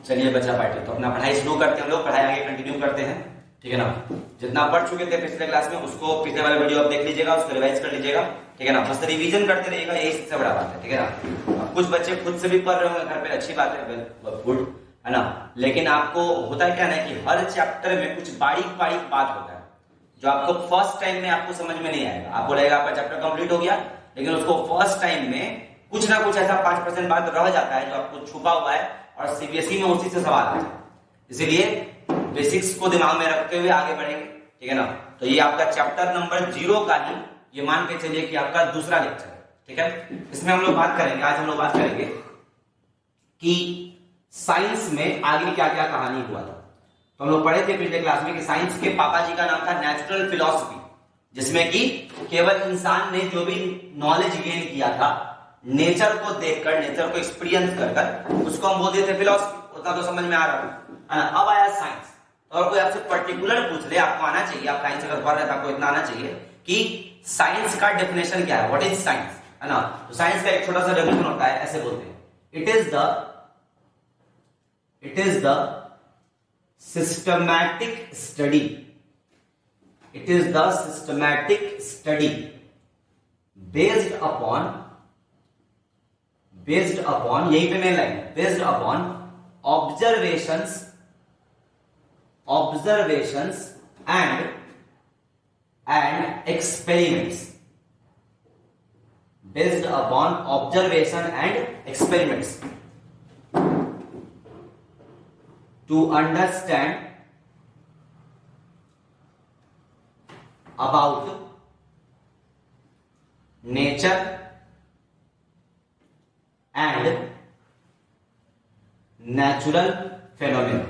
चलिए बच्चा पार्टी, तो अपना पढ़ाई शुरू करते हैं हम लोग, पढ़ाई आगे कंटिन्यू करते हैं, ठीक है ना। जितना पढ़ चुके थे पिछले क्लास में उसको पिछले वाले वीडियो आप देख लीजिएगा, उसको रिवाइज कर लीजिएगा, ठीक है ना। बस रिवीजन करते रहिएगा, यही सबसे बड़ा बात है, ठीक है ना। कुछ बच्चे खुद से भी पढ़ रहे होंगे घर पे, अच्छी बात है, गुड है ना। लेकिन आपको होता है क्या ना कि हर चैप्टर में कुछ बारीक बारीक बात होता है जो आपको फर्स्ट टाइम में आपको समझ में नहीं आएगा। आपको लगेगा आपका चैप्टर कंप्लीट हो गया, लेकिन उसको फर्स्ट टाइम में कुछ ना कुछ ऐसा 5% बात रह जाता है जो आपको छुपा हुआ है और सीबीएसई में उसी से सवाल आता है। इसीलिए बेसिक्स को दिमाग में रखते हुए आगे बढ़ेंगे, ठीक है ना। तो ये आपका चैप्टर नंबर 0 का ही ये मान के चलिए कि आपका दूसरा लेक्चर है, ठीक है। इसमें हम लोग बात करेंगे, आज हम लोग बात करेंगे कि साइंस में आगे क्या क्या कहानी हुआ था। तो हम लोग पढ़े थे पिछले क्लास में कि साइंस के पापा जी का नाम था नेचुरल फिलॉसफी, जिसमें कि केवल इंसान ने जो भी नॉलेज गेन किया था नेचर को देखकर, नेचर को एक्सपीरियंस कर उसको हम बोलते थे फिलॉसफी। उतना तो समझ में आ रहा है ना। अब आया साइंस, और कोई आपसे पर्टिकुलर पूछ ले, आपको आना चाहिए, आप साइंस अगर पढ़ रहे हैं आपको इतना आना चाहिए कि साइंस का डेफिनेशन क्या है, व्हाट इज साइंस, है ना। तो साइंस का एक छोटा सा डेफिनेशन होता है, ऐसे बोलते हैं, it is the systematic study, it is the systematic study based upon यही पे मेन लाइन है, based upon observations and experiments, based upon observation and experiments to understand about nature and natural phenomena.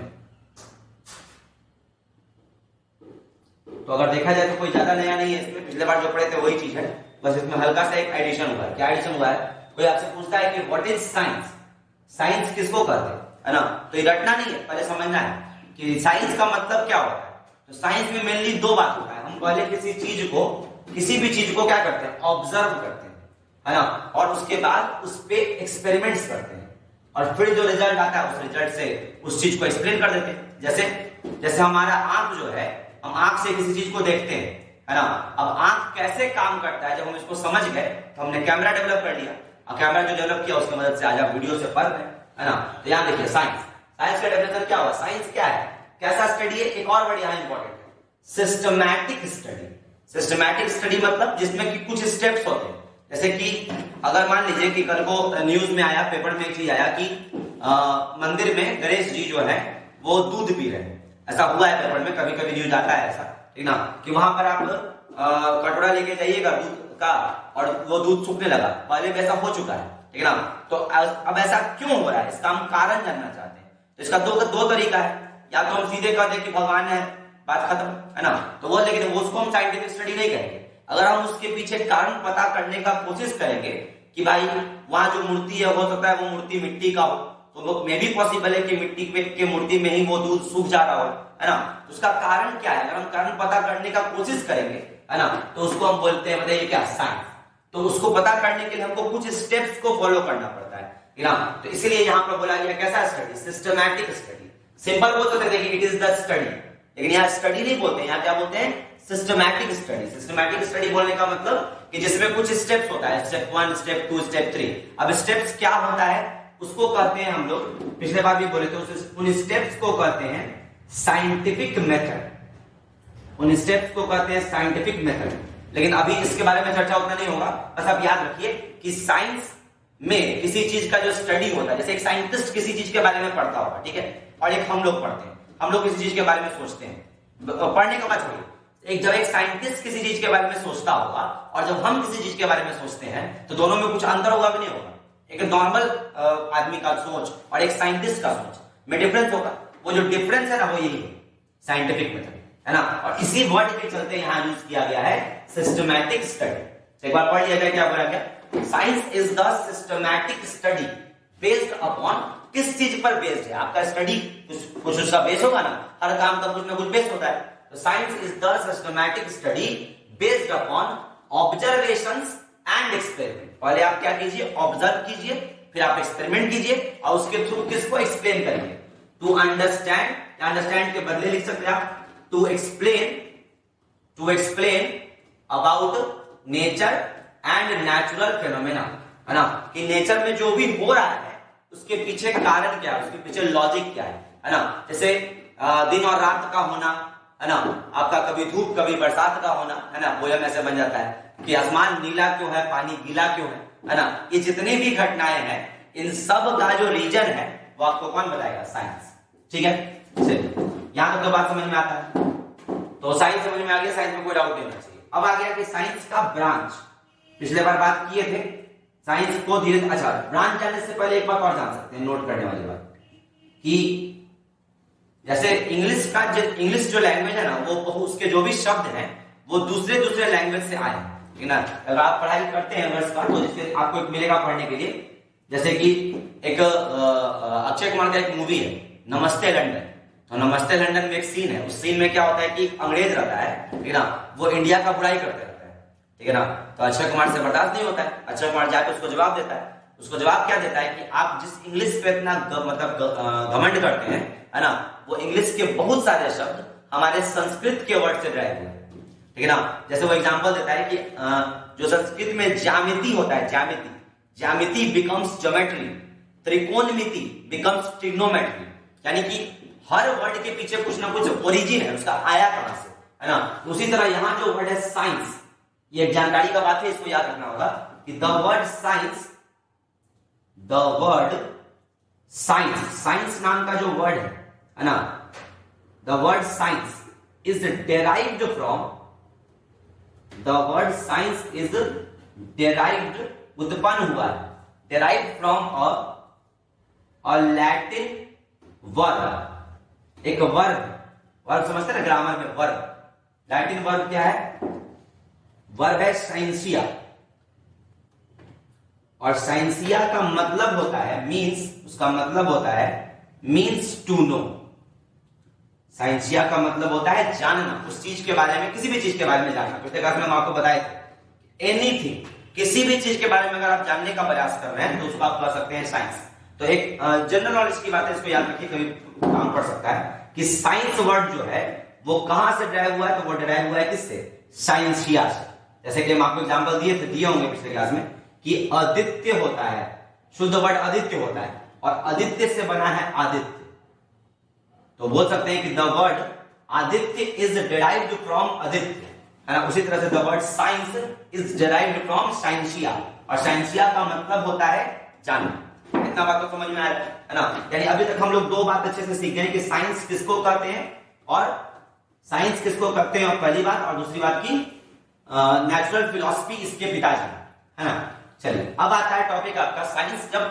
तो अगर देखा जाए तो कोई ज्यादा नया नहीं है इसमें, पिछले बार जो पढ़े थे वही चीज है, बस इसमें हल्का सा एक एडिशन हुआ है। क्या एडिशन हुआ है, कोई आपसे पूछता है कि व्हाट इज साइंस, साइंस किसको कहते हैं, है ना। तो ये रटना नहीं है, पहले समझना है कि साइंस का मतलब क्या होता है। तो साइंस में मेनली दो बात होता है, हम पहले किसी भी चीज को क्या करते हैं, ऑब्जर्व करते हैं, है ना, और उसके बाद उस पे एक्सपेरिमेंट्स करते हैं, और फिर जो रिजल्ट आता है उस रिजल्ट से उस चीज को एक्सप्लेन कर देते हैं। जैसे हमारा आंख जो है, हम आंख से किसी चीज को देखते हैं, है ना। अब आंख कैसे काम करता है जब हम इसको समझ गए तो हमने कैमरा डेवलप कर लिया, और कैमरा जो डेवलप किया उसकी मदद से आज आप वीडियो से पढ़ रहे हैं, है ना। तो यहां देखिए साइंस का डेफिनेशन क्या हुआ, साइंस क्या है, कैसा स्टडी है, एक और बढ़िया इंपॉर्टेंट है, सिस्टमैटिक स्टडी। सिस्टमैटिक स्टडी मतलब जिसमें कि कुछ स्टेप्स होते हैं। जैसे कि अगर मान लीजिए कि कल को न्यूज में आया, पेपर में एक चीज आया कि मंदिर में गणेश जी जो है वो दूध पी रहे हैं, ऐसा हुआ है पेपर में, कभी कभी न्यूज आता है ऐसा, ठीक ना, कि वहां पर आप कटोरा लेके जाइएगा दूध का और वो दूध सूखने लगा, पहले भी ऐसा हो चुका है, ठीक ना। तो अब ऐसा क्यों हो रहा है, इसका हम कारण जानना चाहते हैं। तो इसका दो तरीका है, या तो हम सीधे कह दें कि भगवान है, बात खत्म, है ना। तो वो, लेकिन उसको हम साइंटिफिक स्टडी नहीं कहेंगे। अगर हम उसके पीछे कारण पता करने का कोशिश करेंगे कि भाई वहां जो मूर्ति है हो सकता है वो मूर्ति मिट्टी का हो, तो वो मे भी पॉसिबल है कि मिट्टी के मूर्ति में ही वो दूध सूख जा रहा हो, है ना। तो उसका कारण क्या है, अगर हम कारण पता करने का कोशिश करेंगे, है ना, तो उसको हम बोलते हैं, बताइए क्या, साइंस। तो उसको पता करने के लिए हमको कुछ स्टेप्स को फॉलो करना पड़ता है ना। तो इसीलिए यहां पर बोला गया कैसा स्टडी, सिस्टमैटिक स्टडी। सिंपल बोल सकते हैं कि इट इज द स्टडी, लेकिन यहाँ स्टडी नहीं बोलते, यहाँ क्या बोलते हैं, सिस्टमैटिक स्टडी। सिस्टमैटिक स्टडी बोलने का मतलब कि जिसमें कुछ स्टेप्स होता है, स्टेप 1, स्टेप 2, स्टेप 3। अब स्टेप्स क्या होता है उसको कहते हैं हम लोग, पिछले बार भी बोले थे, उन स्टेप्स को कहते हैं साइंटिफिक मेथड, उन स्टेप्स को कहते हैं साइंटिफिक मेथड। लेकिन अभी इसके बारे में चर्चा उतना नहीं होगा, बस आप याद रखिए कि साइंस में किसी चीज का जो स्टडी होता है, जैसे एक साइंटिस्ट किसी चीज के बारे में पढ़ता होगा, ठीक है, और एक हम लोग पढ़ते हैं, हम लोग किसी चीज के बारे में सोचते हैं, पढ़ने का बात छोड़िए, जब एक साइंटिस्ट किसी चीज के बारे में सोचता होगा और जब हम किसी चीज के बारे में सोचते हैं तो दोनों में कुछ अंतर होगा कि नहीं होगा। एक नॉर्मल आदमी का सोच और एक साइंटिस्ट का सोच में डिफरेंस होगा, वो जो डिफरेंस है ना वो यही है साइंटिफिक मेथड, है ना। और इसी वर्ड के चलते यहां यूज किया गया है सिस्टमैटिक स्टडी। एक बार पढ़ लिया जाए, क्या बोला गया, science is the systematic study based upon, किस चीज पर बेस्ड है आपका स्टडी, कुछ उसका बेस होगा ना, हर काम का कुछ ना कुछ बेस होता है। तो science is the systematic study based upon observations and experiment. पहले आप क्या कीजिए, ऑब्जर्व कीजिए, फिर आप एक्सपेरिमेंट कीजिए और उसके थ्रू किसको एक्सप्लेन करेंगे, टू अंडरस्टैंड, अंडरस्टैंड के बदले लिख सकते हैं आप to explain about nature and natural phenomena, है ना, कि नेचर में जो भी हो रहा है उसके पीछे कारण क्या है, उसके पीछे लॉजिक क्या है ना। जैसे दिन और रात का होना, है ना, आपका कभी धूप कभी बरसात का होना, है ना, पोयम ऐसे बन जाता है कि आसमान नीला क्यों है, पानी गीला क्यों है ना। ये जितनी भी घटनाएं हैं इन सब का जो रीजन है वो आपको कौन बताएगा, साइंस। ठीक है, चलिए यहां तक तो बात समझ में आता है। तो साइंस समझ में आ गया, साइंस में कोई डाउट नहीं होना चाहिए। अब आ गया कि साइंस का ब्रांच, पिछले बार बात किए थे साइंस को धीरे, अच्छा ब्रांच जाने से पहले एक बात और जान सकते हैं, नोट करने वाली बात, कि जैसे इंग्लिश जो लैंग्वेज है ना, वो उसके जो भी शब्द हैं वो दूसरे लैंग्वेज से आए हैं, ठीक है ना। अगर आप पढ़ाई करते हैं वर्ष का तो जिससे आपको एक मिलेगा पढ़ने के लिए, जैसे कि एक अक्षय कुमार का एक मूवी है नमस्ते लंदन। तो नमस्ते लंदन में एक सीन है, उस सीन में क्या होता है कि अंग्रेज रहता है, ठीक है ना, वो इंडिया का बुराई करते रहता है, ठीक है ना। तो अक्षय कुमार से बर्दाश्त नहीं होता है, अक्षय कुमार जाकर उसको जवाब देता है। उसको जवाब क्या देता है कि आप जिस इंग्लिश पे इतना मतलब घमंड करते हैं, है ना, वो इंग्लिश के बहुत सारे शब्द हमारे संस्कृत के वर्ड से ड्राइव हुए, ठीक है ना। जैसे वो एग्जांपल देता है कि जो संस्कृत में ज्यामिति होता है, ज्यामिति बिकम्स ज्योमेट्री, त्रिकोणमिति बिकम्स ट्रिग्नोमेट्री, यानी कि हर वर्ड के पीछे कुछ ना कुछ ओरिजिन है, उसका आया कहां से, है ना। उसी तरह यहां जो वर्ड है साइंस, ये एक जानकारी का बात है, इसको याद रखना होगा कि द वर्ड साइंस नाम का जो वर्ड है ना, the word science is derived from, the word science is derived, उत्पन्न हुआ है, derived from a Latin verb, एक वर्ब समझते हैं ना ग्रामर में, वर्ब, लैटिन वर्ब क्या है, वर्ब है साइंसिया, और साइंसिया का मतलब होता है मीन्स, उसका मतलब होता है मीन्स टू नो। साइंसिया का मतलब होता है जानना, उस चीज के बारे में, किसी भी चीज के बारे में जानना। पिछले क्लास में हम आपको बताए थे, एनीथिंग, किसी भी चीज के बारे में अगर आप जानने का प्रयास कर रहे हैं तो उसको आप कह सकते हैं साइंस। तो एक जनरल नॉलेज की बात है, इसको याद रखिए, कभी काम पड़ सकता है कि साइंस वर्ड जो है वो कहां से ड्राइव हुआ है, तो वो ड्राइव हुआ है किससे, साइंसिया से। जैसे कि हम आपको एग्जांपल दिए होंगे पिछले क्लास में कि आदित्य होता है, शुद्ध वर्ड आदित्य होता है, और आदित्य से बना है आदित्य, तो बोल सकते हैं कि the word Aditya is derived from Aditya, है ना। उसी तरह से the word science is derived from scientia, और साइंसिया का मतलब होता है जानना। इतना बात तो समझ में आ रहा है ना। यानी अभी तक हम लोग दो बात अच्छे से सीख गए कि साइंस किसको कहते हैं और पहली बात, और दूसरी बात की नेचुरल फिलॉसफी इसके पिताजी, है ना। चलिए अब आता है टॉपिक आपका साइंस। जब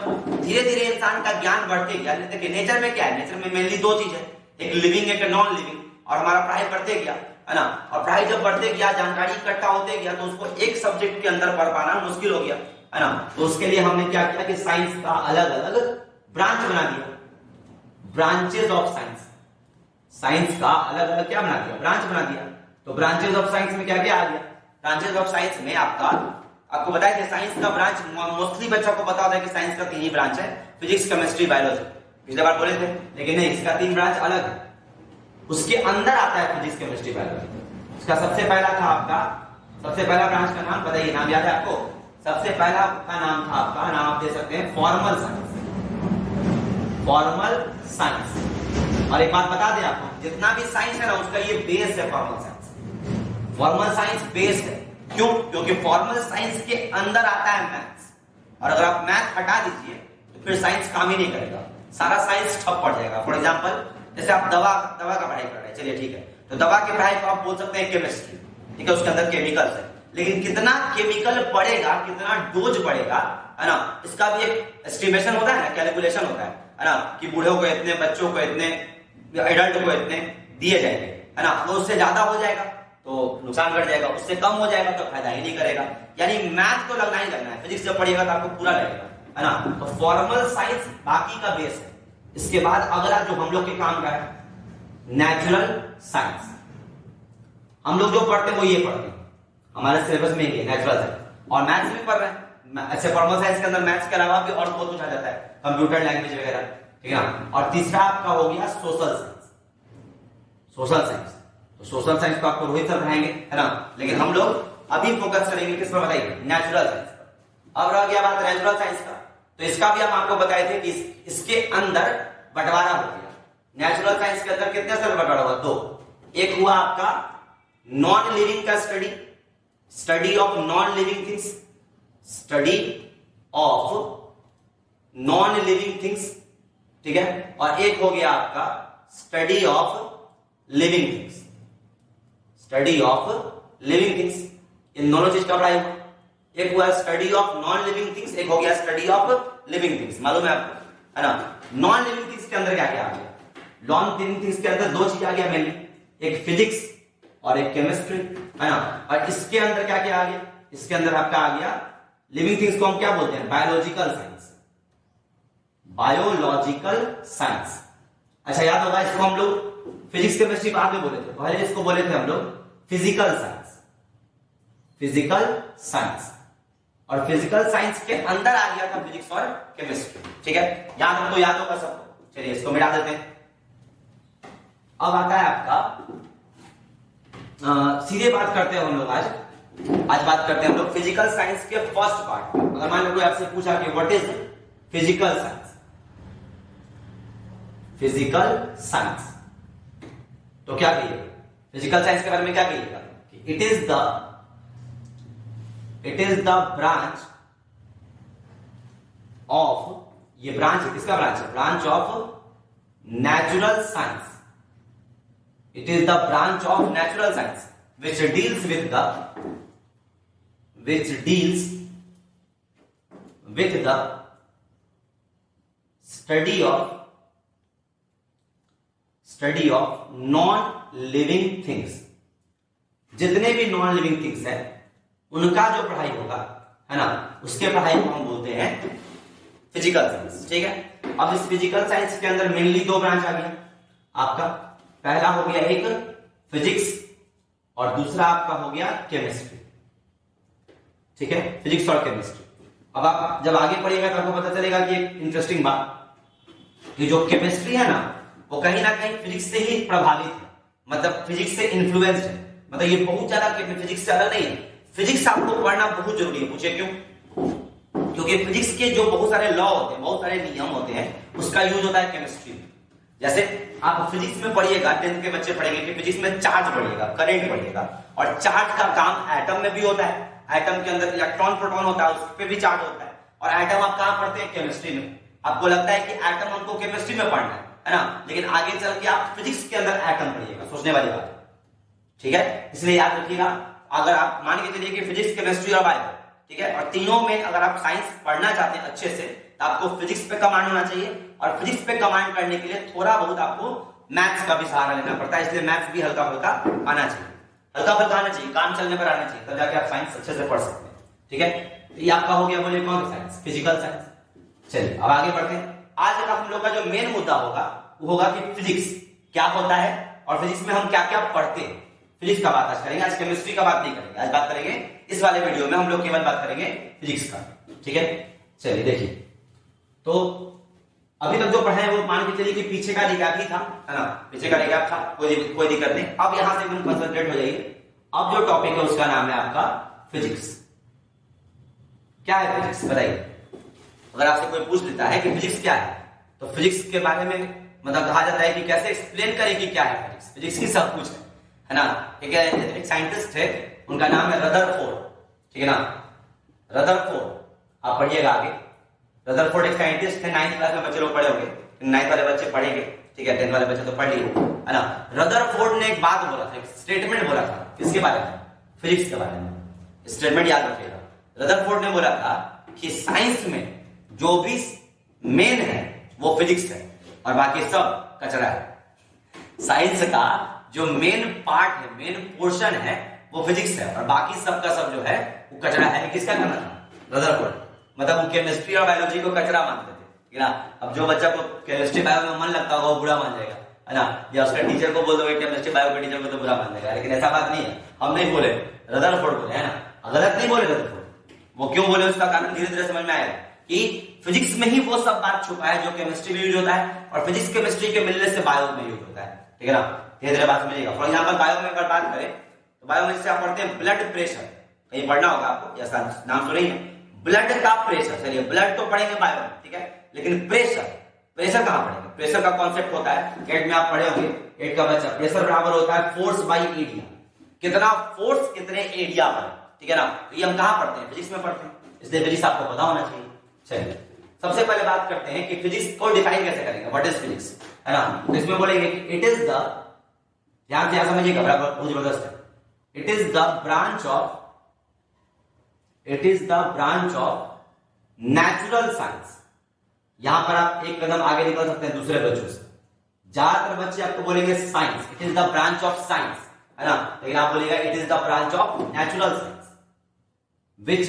धीरे धीरे इंसान का ज्ञान बढ़ते गया, देखिए नेचर में क्या है, नेचर में मेनली दो चीज है, एक लिविंग एक नॉन लिविंग, और हमारा पढ़ाई बढ़ते गया, है ना। और पढ़ाई जब बढ़ते गया, जानकारी इकट्ठा होते गया, तो उसको एक सब्जेक्ट के अंदर पढ़ पाना मुश्किल हो गया, है ना। तो उसके लिए हमने क्या किया कि साइंस का अलग अलग ब्रांच बना दिया, ब्रांचेस ऑफ साइंस। साइंस का अलग अलग क्या बना दिया, ब्रांच बना दिया। तो ब्रांचेस ऑफ साइंस में क्या क्या आ गया, ब्रांचेस ऑफ साइंस में आपको बताया कि साइंस का ब्रांच मोस्टली बच्चों को पता होता है कि साइंस का 3 ही ब्रांच है, फिजिक्स, केमिस्ट्री, बायोलॉजी। पिछले बार बोले थे, लेकिन नहीं, इसका 3 ब्रांच अलग है। उसके अंदर आता है फिजिक्स, केमिस्ट्री, बायोलॉजी। उसका सबसे पहला था आपका, सबसे पहला ब्रांच का नाम बताइए, नाम याद है आपको? सबसे पहला का नाम था आपका, नाम आप दे सकते हैं फॉर्मल साइंस, फॉर्मल साइंस। और एक बात बता दें आपको, जितना भी साइंस है ना उसका ये बेस है formal science. Formal science base है, क्यों? क्योंकि फॉर्मल साइंस के अंदर आता है मैथ्स, और अगर आप मैथ हटा दीजिए तो फिर साइंस काम ही नहीं करेगा, सारा साइंस ठप पड़ जाएगा। फॉर एग्जांपल, जैसे आप दवा का पढ़ाई कर रहे हैं, चलिए ठीक है, तो दवा की पढ़ाई को आप बोल सकते हैं केमिस्ट्री, ठीक है, उसके अंदर केमिकल्स है, लेकिन कितना केमिकल पड़ेगा, कितना डोज पड़ेगा, है ना, इसका भी एक एस्टिमेशन होता है ना, कैलकुलेशन होता है ना, कि बूढ़ों को इतने, बच्चों को इतने, एडल्ट को इतने दिए जाएंगे, है ना। तो उससे ज्यादा हो जाएगा तो नुकसान कर जाएगा, उससे कम हो जाएगा तो फायदा ही नहीं करेगा। यानी मैथ तो लगना ही लगना है, फिजिक्स जब पढ़िएगा तो आपको पूरा लगेगा, है ना। तो फॉर्मल साइंस बाकी का बेस है। इसके बाद अगला जो हम लोग के काम का है नेचुरल साइंस। हम लोग जो पढ़ते हैं वो ये पढ़ते हैं, हमारे सिलेबस में ये नेचुरल साइंस, और मैथ्स भी पढ़ रहे हैं। ऐसे फॉर्मल साइंस के अंदर मैथ्स के अलावा भी और बहुत कुछ आ जाता है, कंप्यूटर लैंग्वेज वगैरह, ठीक है ना। और तीसरा आपका हो गया सोशल साइंस। सोशल साइंस, तो सोशल साइंस तो आपको रोहित सर पढ़ाएंगे, है ना, लेकिन हम लोग अभी फोकस करेंगे किस पर, बताइए, नेचुरल साइंस पर। अब रह गया बात नेचुरल साइंस का, तो इसका भी हम आपको बताए थे कि इसके अंदर बंटवारा हो गया। नेचुरल साइंस के अंदर कितने सारे बंटवारा हुआ, दो। एक हुआ आपका नॉन लिविंग का study of non living things, study of non living things, ठीक है। और एक हो गया आपका study of living things, study of living things. इन दोनों चीज का पढ़ाई हुआ। एक हुआ study of non living things, एक हो गया स्टडी ऑफ लिविंग थिंग्स। मालूम है आपको, है ना। नॉन लिविंग थिंग्स के अंदर क्या क्या आ गया, नॉन लिविंग थिंग्स के अंदर दो चीज आ गया मेनली, एक फिजिक्स और एक केमिस्ट्री, है ना। और इसके अंदर क्या क्या आ गया, इसके अंदर आपका आ गया लिविंग थिंग्स को हम क्या बोलते हैं, बायोलॉजिकल साइंस, बायोलॉजिकल साइंस। अच्छा याद होगा, इसको हम लोग फिजिक्स केमिस्ट्री बाद में बोले थे, पहले इसको बोले थे हम लोग फिजिकल साइंस, फिजिकल साइंस। और फिजिकल साइंस के अंदर आ गया था फिजिक्स और केमिस्ट्री, ठीक है। याद हमको याद होगा सबको, चलिए इसको मिटा देते हैं। अब आता है आपका सीधे बात करते हैं हम लोग आज बात करते हैं हम लोग फिजिकल साइंस के फर्स्ट पार्ट। अगर मान लो कोई आपसे पूछा कि what is physical science, physical science, तो क्या कहिएगा, फिजिकल साइंस के बारे में क्या कहिएगा कि it is the branch of, ये ब्रांच है, किसका ब्रांच है, branch of natural science. It is the branch of natural science which deals with the study of non-living things। जितने भी नॉन लिविंग थिंग्स है उनका जो पढ़ाई होगा, है ना, उसके पढ़ाई को हम बोलते हैं फिजिकल साइंस, ठीक है। अब इस फिजिकल साइंस के अंदर मेनली दो ब्रांच आ गई आपका, पहला हो गया एक फिजिक्स और दूसरा आपका हो गया केमिस्ट्री, ठीक है, फिजिक्स और केमिस्ट्री। अब आप जब आगे पढ़िएगा तो आपको पता चलेगा कि एक इंटरेस्टिंग बात, कि जो केमिस्ट्री है ना वो कहीं ना कहीं फिजिक्स से ही प्रभावित है, मतलब फिजिक्स से इन्फ्लुएंस्ड है, मतलब ये बहुत ज्यादा फिजिक्स से अलग नहीं है। फिजिक्स आपको पढ़ना बहुत जरूरी है, पूछे क्यों, क्योंकि फिजिक्स के जो बहुत सारे लॉ होते हैं, बहुत सारे नियम होते हैं, उसका यूज होता है केमिस्ट्री में। जैसे आप फिजिक्स में पढ़िएगा, 10th के बच्चे पढ़ेंगे कि फिजिक्स में चार्ज पढ़िएगा, करंट पढ़िएगा, और चार्ज का काम एटम में भी होता है, एटम के अंदर इलेक्ट्रॉन प्रोटॉन होता है, उस पर भी चार्ज होता है। और एटम आप कहां पढ़ते हैं, केमिस्ट्री में। आपको लगता है कि एटम हमको केमिस्ट्री में पढ़ना है ना, लेकिन आगे चल के आप फिजिक्स के अंदर एटम पढ़िएगा, सोचने वाली बात है, ठीक है। इसलिए याद रखिएगा, अगर आप मान के चलिए कि फिजिक्स, केमिस्ट्री और बायो, ठीक है, और तीनों में अगर आप साइंस पढ़ना चाहते हैं अच्छे से, तो आपको फिजिक्स पे कमांड होना चाहिए, और फिजिक्स पे कमांड करने के लिए थोड़ा बहुत आपको मैथ्स का भी सहारा लेना पड़ता है, इसलिए मैथ्स भी हल्का फुल्का आना चाहिए, हल्का फुल्का आना चाहिए, काम चलने पर आना चाहिए, तब जाके आप साइंस अच्छे से पढ़ सकते हैं, ठीक है। ये आपका हो गया, बोले कौन सा साइंस, फिजिकल साइंस। चलिए अब आगे बढ़ते हैं। आज का हम लोग का जो मेन मुद्दा होगा वो होगा कि फिजिक्स क्या होता है और फिजिक्स में हम क्या क्या पढ़ते हैं। फिजिक्स का बात आज करेंगे, आज केमिस्ट्री का बात नहीं करेंगे, आज बात करेंगे इस वाले वीडियो में हम लोग केवल बात करेंगे फिजिक्स का, ठीक है। चलिए देखिए, तो अभी तक जो पढ़ा है वो मान के चलिए कि पीछे का रिकैप ही था, है ना, पीछे का रिकैप था, कोई दिक्कत नहीं। अब यहां से एकदम कंसंट्रेट हो जाइए। अब जो टॉपिक है उसका नाम है आपका फिजिक्स। क्या है फिजिक्स, बताइए। अगर आपसे कोई पूछ लेता है कि फिजिक्स क्या है, तो फिजिक्स के बारे में मतलब कहा जाता है कि कैसे एक्सप्लेन करें कि क्या है फिजिक्स। फिजिक्स की सब कुछ है ना। एक साइंटिस्ट है, उनका नाम है रदरफोर्ड, ठीक है ना, रदरफोर्ड। आप पढ़िएगा आगे, रदरफोर्ड एक साइंटिस्ट है, 9th क्लास में बच्चे लोग पढ़े होंगे, 9th वाले बच्चे पढ़ेंगे, ठीक है, 10th वाले बच्चे तो पढ़ लिए, है ना। रदरफोर्ड ने एक बात बोला था, एक स्टेटमेंट बोला था, किसके बारे में, फिजिक्स के बारे में। स्टेटमेंट याद रखिएगा। रदरफोर्ड ने बोला था कि साइंस में जो भी मेन है वो फिजिक्स है और बाकी सब कचरा है। साइंस का जो मेन पार्ट है, मेन पोर्शन है वो फिजिक्स है और बाकी सब का सब जो है वो कचरा है। किसका कहना था, रदरफोर्ड। मतलब वो केमिस्ट्री और बायोलॉजी को कचरा मानते थे, ना। अब जो बच्चा को केमिस्ट्री बायो में मन लगता होगा वो बुरा मान जाएगा, है ना, या उसका टीचर को बोल दो केमिस्ट्री बायो के टीचर को तो बुरा मान जाएगा, लेकिन ऐसा बात नहीं है। हम नहीं बोले, रदरफोर्ड बोले, है ना, गलत नहीं बोले रदरफोर्ड। वो क्यों बोले उसका कारण धीरे धीरे समझ में आएगा कि फिजिक्स में ही वो सब बात छुपा है जो केमिस्ट्री में यूज होता है, और फिजिक्स केमिस्ट्री के मिलने से बायो में यूज होता है। ठीक है ना, धीरे धीरे बात समझिएगा। फॉर एग्जाम्पल बायो में अगर बात करें तो बायो में जैसे आप पढ़ते हैं ब्लड प्रेशर, कहीं पढ़ना होगा आपको, या नाम सुने हैं ब्लड का प्रेशर। चलिए ब्लड तो पढ़ेंगे बायो में, ठीक है, लेकिन प्रेशर, प्रेशर कहां पढ़ेंगे? प्रेशर का कॉन्सेप्ट होता है, एट में आप पढ़े होंगे, एट का बच्चा, प्रेशर बराबर होता है फोर्स बाई एरिया, कितना फोर्स कितने एरिया पर। ठीक है ना, तो ये हम कहां पढ़ते हैं? फिजिक्स में पढ़ते हैं, इसलिए फिजिक्स आपको पता होना चाहिए। चलिए सबसे पहले बात करते हैं कि फिजिक्स को डिफाइन कैसे करेंगे, व्हाट इज फिजिक्स, है ना। तो इसमें बोलेंगे कि इट इज द, ध्यान से समझिएगा, बराबर बहुत जबरदस्त है, it is the branch of, it is the branch of natural science. यहां पर आप एक कदम आगे निकल सकते हैं दूसरे बच्चों से। ज्यादातर बच्चे आपको बोलेंगे science, it is the branch of science, है ना, लेकिन आप बोलेगा it is the branch of natural science which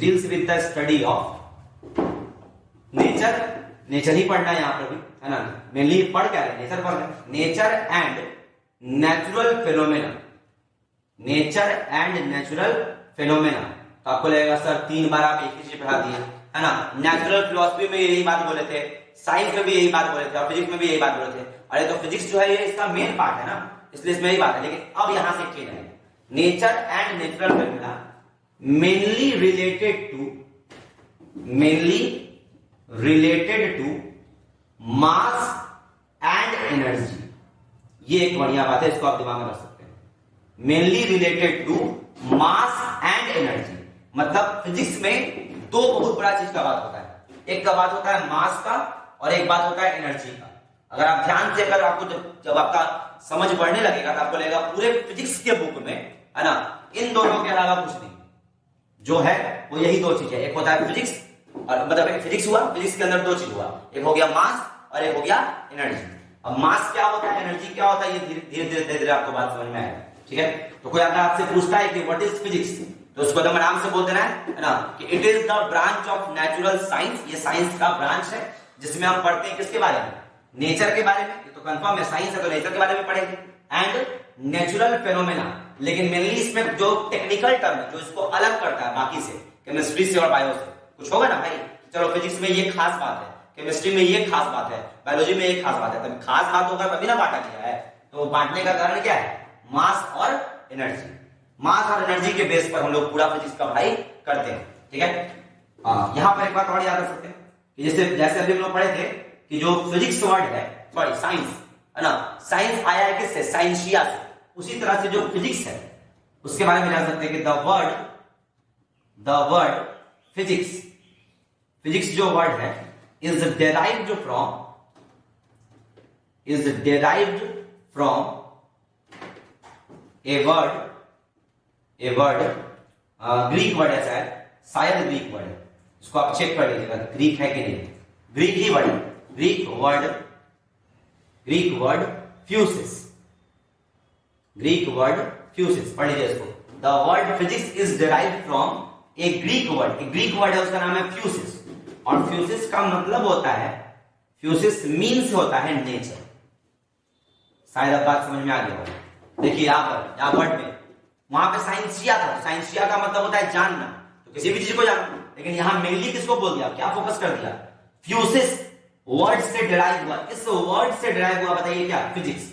deals with the study of nature, nature ही पढ़ना है यहां पर भी, है ना, मेनली पढ़ क्या है, नेचर पढ़ रहे हैं, nature and natural phenomena, nature and natural phenomena. तो आपको लगेगा सर 3 बार आप एक ही चीज पढ़ा दिए, है ना। नेचुरल फिलोसफी में यही बात बोले थे, साइंस में भी यही बात बोले थे, और फिजिक्स में भी यही बात बोले थे। अरे तो फिजिक्स जो है ये इसका मेन पार्ट है ना, इसलिए इसमें यही बात है। लेकिन अब यहां से चेंज है, nature and natural phenomena mainly related to mass and energy. ये एक बढ़िया बात है, इसको आप दिमाग में रख सकते हैं, mainly related to mass and energy. मतलब फिजिक्स में दो बहुत बड़ा चीज का बात होता है, एक का बात होता है मास का और एक बात होता है एनर्जी का। अगर आप ध्यान से, अगर आपको जब आपका समझ बढ़ने लगेगा तो आपको लगेगा पूरे फिजिक्स के बुक में, है ना, इन दोनों के अलावा कुछ नहीं, जो है वो यही दो चीजें, एक होता है फिजिक्स, और मतलब एक फिजिक्स हुआ, फिजिक्स के अंदर दो चीज हुआ, एक हो गया मास और एक हो गया एनर्जी। अब मास क्या होता है, एनर्जी क्या होता है, ये धीरे धीरे आपको बात समझ में आएगा। ठीक है, तो कोई अगर आपसे पूछता है कि व्हाट इज फिजिक्स, तो उसको एकदम आराम से बोल देना है ना, कि it is the branch of natural science. ये साइंस का ब्रांच है जिसमें हम पढ़ते हैं किसके बारे में, नेचर के बारे में। ये तो कंफर्म है, साइंस है तो नेचर के बारे में पढ़ेंगे, एंड नेचुरल फेनोमेना। लेकिन मेनली इसमें जो टेक्निकल टर्म है जो इसको अलग करता है बाकी से, केमिस्ट्री से और बायो से, कुछ होगा ना भाई, चलो फिजिक्स में ये खास बात है, केमिस्ट्री में ये खास बात है, बायोलॉजी में ये खास बात है, तभी खास बात होगा तभी ना बांटा गया है। तो बांटने का कारण क्या है, मास और एनर्जी। मास और एनर्जी के बेस पर हम लोग पूरा फिजिक्स का पढ़ाई करते हैं। ठीक है, यहां पर एक बात और याद रख सकते हैं कि जैसे अभी हम लोग पढ़े थे कि जो फिजिक्स वर्ड है, सॉरी साइंस, है ना, साइंस आया है किससे, साइंसिया से। उसी तरह से जो फिजिक्स है उसके बारे में जान सकते हैं कि द वर्ड फिजिक्स, फिजिक्स जो वर्ड है is derived from a word Greek word है, शायद ग्रीक वर्ड है, इसको आप चेक कर लीजिएगा ग्रीक है कि नहीं, ग्रीक ही वर्ड है, ग्रीक वर्ड फ्यूसिस, पढ़ लीजिए इसको। The word physics is derived from A Greek word, है उसका नाम है फ्यूसिस, और फ्यूसिस का मतलब होता है, फ्यूसिस मीन्स होता है नेचर। शायद अब बात समझ में आ गया होगा। देखिए यहाँ वर्ड में, वहां पे साइंसिया था, साइंसिया का मतलब होता है जानना, तो किसी भी चीज को जानना, लेकिन यहां मेनली किसको बोल दिया, क्या फोकस कर दिया, फ्यूसिस वर्ड से डिराइव हुआ। इस वर्ड से डिराइव हुआ, बताइए क्या, फिजिक्स।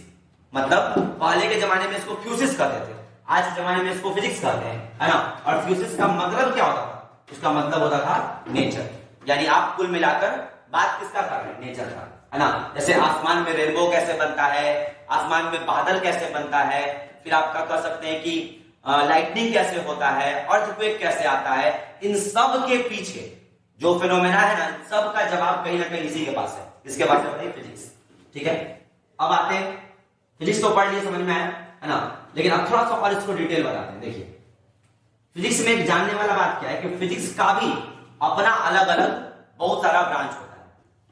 मतलब पहले के जमाने में इसको फ्यूसिस कहते थे, आज के जमाने में इसको फिजिक्स कहते हैं, है ना। और फ्यूसिस का मतलब क्या होता था, उसका मतलब होता था नेचर। यानी आप कुल मिलाकर बात किसका कर रहे हैं, नेचर का, है ना। जैसे आसमान में रेनबो कैसे बनता है, आसमान में बादल कैसे बनता है, फिर आप क्या कह सकते हैं कि लाइटनिंग कैसे होता है, अर्थक्वेक कैसे आता है, इन सब के पीछे जो फिनोमेना है ना, सब का जवाब कहीं ना कहीं इसी के पास है, इसके पास है फिजिक्स। ठीक है, अब आते हैं, फिजिक्स तो पढ़ लिए, समझ में आया, है ना, लेकिन अब थोड़ा सा और इसको डिटेल बताते हैं। देखिए फिजिक्स में एक जानने वाला बात क्या है कि फिजिक्स का भी अपना अलग अलग बहुत सारा ब्रांच होता है,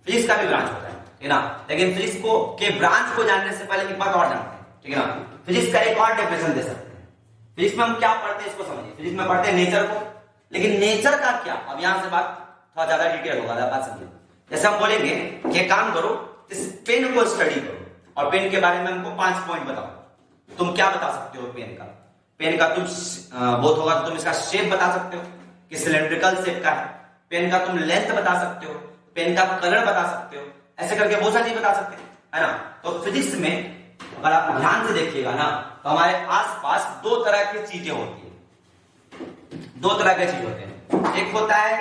फिजिक्स का भी ब्रांच होता है ना। लेकिन फिजिक्स को के ब्रांच को जानने से पहले एक बात और जानते हैं, ठीक है ना। फिजिक्स का एक और डेफिनेशन दे सकते हैं। फिजिक्स में हम क्या पढ़ते हैं इसको समझिए, फिजिक्स में पढ़ते हैं नेचर को, लेकिन नेचर का क्या, अब यहां से बात थोड़ा ज्यादा डिटेल होगा, बात समझिए। जैसे हम बोलेंगे कि काम करो, इस पेन को स्टडी करो, और पेन के बारे में हमको 5 पॉइंट बताओ, तुम क्या बता सकते हो पेन का तुम बहुत होगा तो तुम इसका शेप बता सकते हो कि सिलेंड्रिकल शेप का है। पेन का तुम लेंथ बता सकते हो, पेन का कलर बता सकते हो, ऐसे करके बहुत सारी चीज बता सकते हैं, है ना। तो फिजिक्स में अगर आप ध्यान से देखिएगा ना तो हमारे आसपास दो तरह की चीजें होती है, दो तरह के चीज होते हैं। एक होता है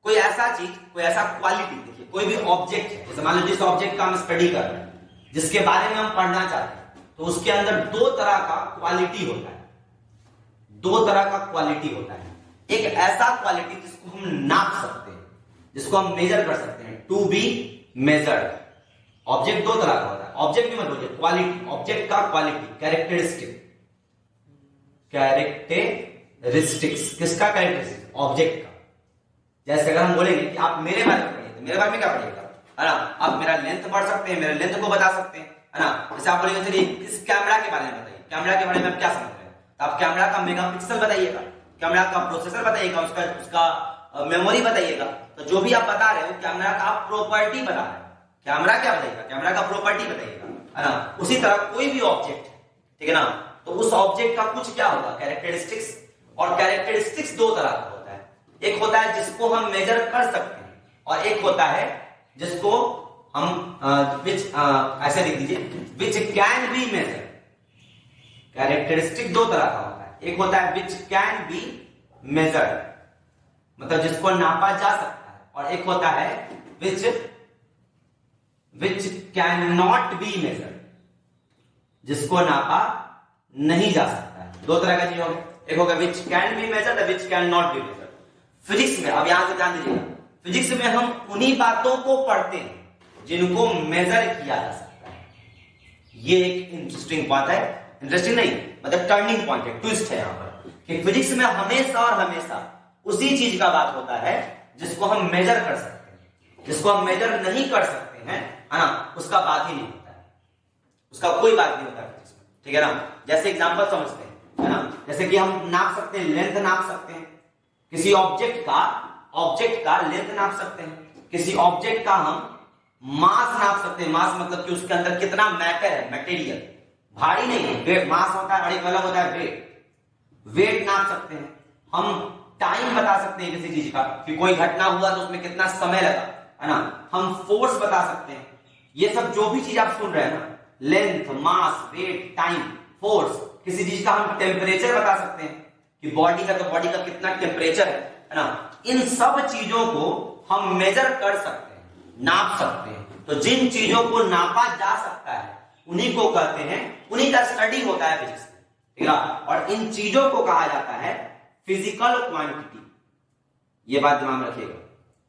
कोई ऐसा चीज, कोई ऐसा क्वालिटी, देखिए कोई भी ऑब्जेक्ट है, जैसे मान लो जिस ऑब्जेक्ट का हम स्टडी कर रहे हैं, जिसके बारे में हम पढ़ना चाहते हैं, तो उसके अंदर दो तरह का क्वालिटी होता है, दो तरह का क्वालिटी होता है। एक ऐसा क्वालिटी जिसको हम नाप सकते हैं, जिसको हम मेजर कर सकते हैं, टू बी मेजर्ड। ऑब्जेक्ट दो तरह का होता है, ऑब्जेक्ट भी मत बोलिए, क्वालिटी, ऑब्जेक्ट का क्वालिटी, कैरेक्टरिस्टिक, कैरेक्टरिस्टिक्स, किसका कैरेक्टरिस्टिक, ऑब्जेक्ट का। जैसे अगर हम बोलेंगे कि आप मेरे बारे में पढ़िए, तो मेरे बारे में क्या पढ़िएगा, है ना। आप मेरा लेंथ पढ़ सकते हैं, मेरे लेंथ को बता सकते हैं, है ना। जैसे आप बोलेंगे चलिए इस कैमरा के बारे में बताइए, कैमरा के बारे में आप क्या समझ रहे हैं, तो आप कैमरा का मेगापिक्सल बताइएगा, कैमरा का प्रोसेसर बताइएगा, उसका मेमोरी बताइएगा। तो जो भी आप बता रहे हो कैमरा का आप प्रॉपर्टी बता रहे हो, कैमरा क्या बताइएगा, कैमरा का प्रॉपर्टी बताइएगा, है ना। उसी तरह कोई भी ऑब्जेक्ट है, ठीक है ना, तो उस ऑब्जेक्ट का कुछ क्या होगा, कैरेक्टरिस्टिक्स। और कैरेक्टरिस्टिक्स दो तरह का होता है, एक होता है जिसको हम मेजर कर सकते हैं, और एक होता है जिसको हम ऐसे लिख दीजिए, which can be measure. Characteristic दो तरह का होता है, एक होता है विच कैन बी मेजर्ड, मतलब जिसको नापा जा सकता है, और एक होता है which can not be measured, जिसको नापा नहीं जा सकता है। दो तरह का चीज होगा, एक होगा विच can be measured, which can not be measured. Physics में, अब यहां से ध्यान दीजिएगा, फिजिक्स में हम उन्हीं बातों को पढ़ते हैं जिनको मेजर किया जा सकता है। ये एक इंटरेस्टिंग बात है, इंटरेस्टिंग नहीं मतलब टर्निंग पॉइंट है, ट्विस्ट है यहां पर, कि फिजिक्स में हमेशा और हमेशा उसी चीज का बात होता है जिसको हम मेजर कर सकते हैं। जिसको हम मेजर नहीं कर सकते हैं, है ना, उसका बात ही नहीं होता है, उसका कोई बात नहीं होता है फिजिक्स में, ठीक है ना। जैसे एग्जांपल समझते हैं, है ना, जैसे कि हम नाप सकते हैं, लेंथ नाप सकते हैं, किसी ऑब्जेक्ट का लेंथ नाप सकते हैं, किसी ऑब्जेक्ट का हम मास नाप सकते हैं। मास मतलब कि उसके अंदर कितना मैटर है, मटेरियल, भारी नहीं है, वेट, मास होता है और एक अलग होता है वेट नाप सकते हैं। हम टाइम बता सकते हैं किसी चीज का, कि कोई घटना हुआ तो उसमें कितना समय लगा, है ना। हम फोर्स बता सकते हैं। ये सब जो भी चीज आप सुन रहे हैं ना, लेंथ, मास, वेट, टाइम, फोर्स, किसी चीज का हम टेम्परेचर बता सकते हैं कि बॉडी का कितना टेम्परेचर है ना। इन सब चीजों को हम मेजर कर सकते हैं, नाप सकते हैं। तो जिन चीजों को नापा जा सकता है उन्हीं को कहते हैं, उन्हीं का स्टडी होता है फिजिक्स में, ठीक है। और इन चीजों को कहा जाता है फिजिकल क्वांटिटी। ये बात दिमाग में रखिएगा,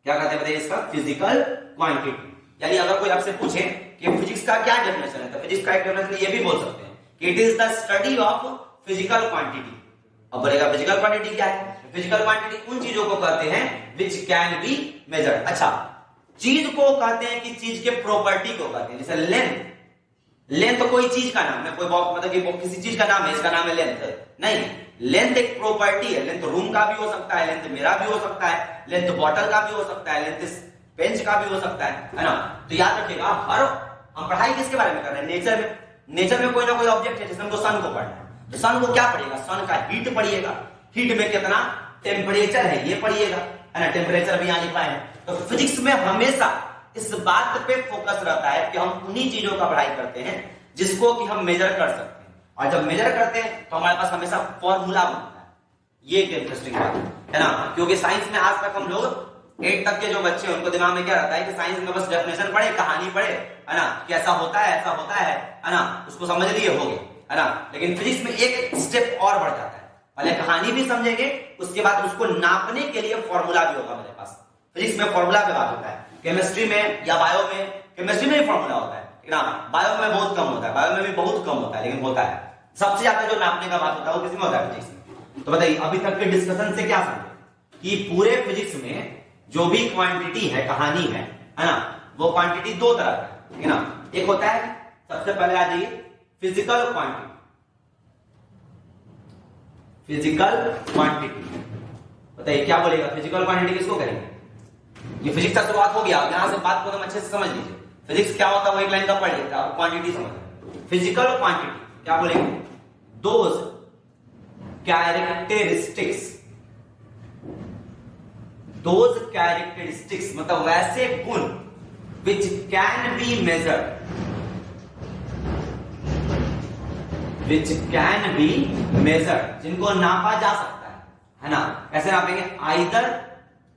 क्या कहते हैं बताइए इसका, फिजिकल क्वांटिटी। यानी अगर कोई आपसे पूछे कि फिजिक्स का क्या डेफिनेशन है, तो फिजिक्स का एक डेफिनेशन ये भी बोल सकते हैं कि it is the study of physical quantity. अब बोलेगा फिजिकल क्वांटिटी क्या है, फिजिकल क्वांटिटी उन चीजों को कहते हैं विच कैन बी मेजर्ड। अच्छा, चीज को कहते हैं कि चीज के प्रॉपर्टी को कहते हैं, जैसे लेंथ कोई चीज का नाम है, कोई मतलब कि किसी चीज का नाम है, इसका नाम है लेंथ, नहीं। लेंथ एक प्रॉपर्टी है, लेंथ रूम का भी हो सकता है, लेंथ मेरा भी हो सकता है, लेंथ बॉटल का भी हो सकता है, लेंथ बेंच का भी हो सकता है ना। तो याद रखिएगा, हम पढ़ाई किसके बारे में कर रहे हैं, नेचर में। नेचर में कोई ना कोई ऑब्जेक्ट है, जैसे हमको सन को पढ़ना है, तो सन को क्या पढ़िएगा, सन का हीट पढ़िएगा, हीट में कितना टेम्परेचर है ये पढ़िएगा, है ना, टेम्परेचर भी यहां लिखा है। तो फिजिक्स में हमेशा इस बात पे फोकस रहता है कि हम उन्हीं चीजों का पढ़ाई करते हैं जिसको कि हम मेजर कर सकते हैं, और जब मेजर करते हैं तो हमारे पास हमेशा फॉर्मूला बनता है। ये एक इंटरेस्टिंग बात है ना, क्योंकि साइंस में आज तक हम लोग 8 तक के जो बच्चे हैं उनको दिमाग में क्या रहता है कि साइंस में बस डेफिनेशन पढ़े, कहानी पढ़े, है ना, कि ऐसा होता है ऐसा होता है ना, उसको समझ लिए हो गया, है ना। लेकिन फिजिक्स में एक स्टेप और बढ़ जाता है, पहले कहानी भी समझेंगे, उसके बाद उसको नापने के लिए फॉर्मूला भी होगा मेरे पास। फिजिक्स में फॉर्मूला पे बात होता है, केमिस्ट्री में या बायो में, केमिस्ट्री में भी फॉर्मूला होता है ना, बायो में बहुत कम होता है, बायो में भी बहुत कम होता है, लेकिन होता है। सबसे ज्यादा जो नापने का बात होता है वो किसमें होता है, फिजिक्स में। तो बताइए अभी तक के डिस्कशन से क्या समझे कि पूरे फिजिक्स में जो भी क्वांटिटी है, कहानी है ना, वो क्वांटिटी दो तरह का है, ठीक है ना। एक होता है, सबसे पहले आ जाइए, फिजिकल क्वांटिटी। फिजिकल क्वांटिटी बताइए क्या बोलेगा, फिजिकल क्वांटिटी किसको करेंगे। ये फिजिक्स का शुरुआत हो गया, यहां से बात को एकदम अच्छे से समझ लीजिए। फिजिक्स क्या होता है वो एक लाइन का पढ़ लेते हैं, आप क्वांटिटी समझ। फिजिकल क्वांटिटी क्या बोलेंगे? दोज कैरेक्टरिस्टिक्स, दोज कैरेक्टरिस्टिक्स मतलब वैसे गुण विच can be measured, which can be measured, जिनको नापा जा सकता है ना? कैसे नापेंगे? आइदर,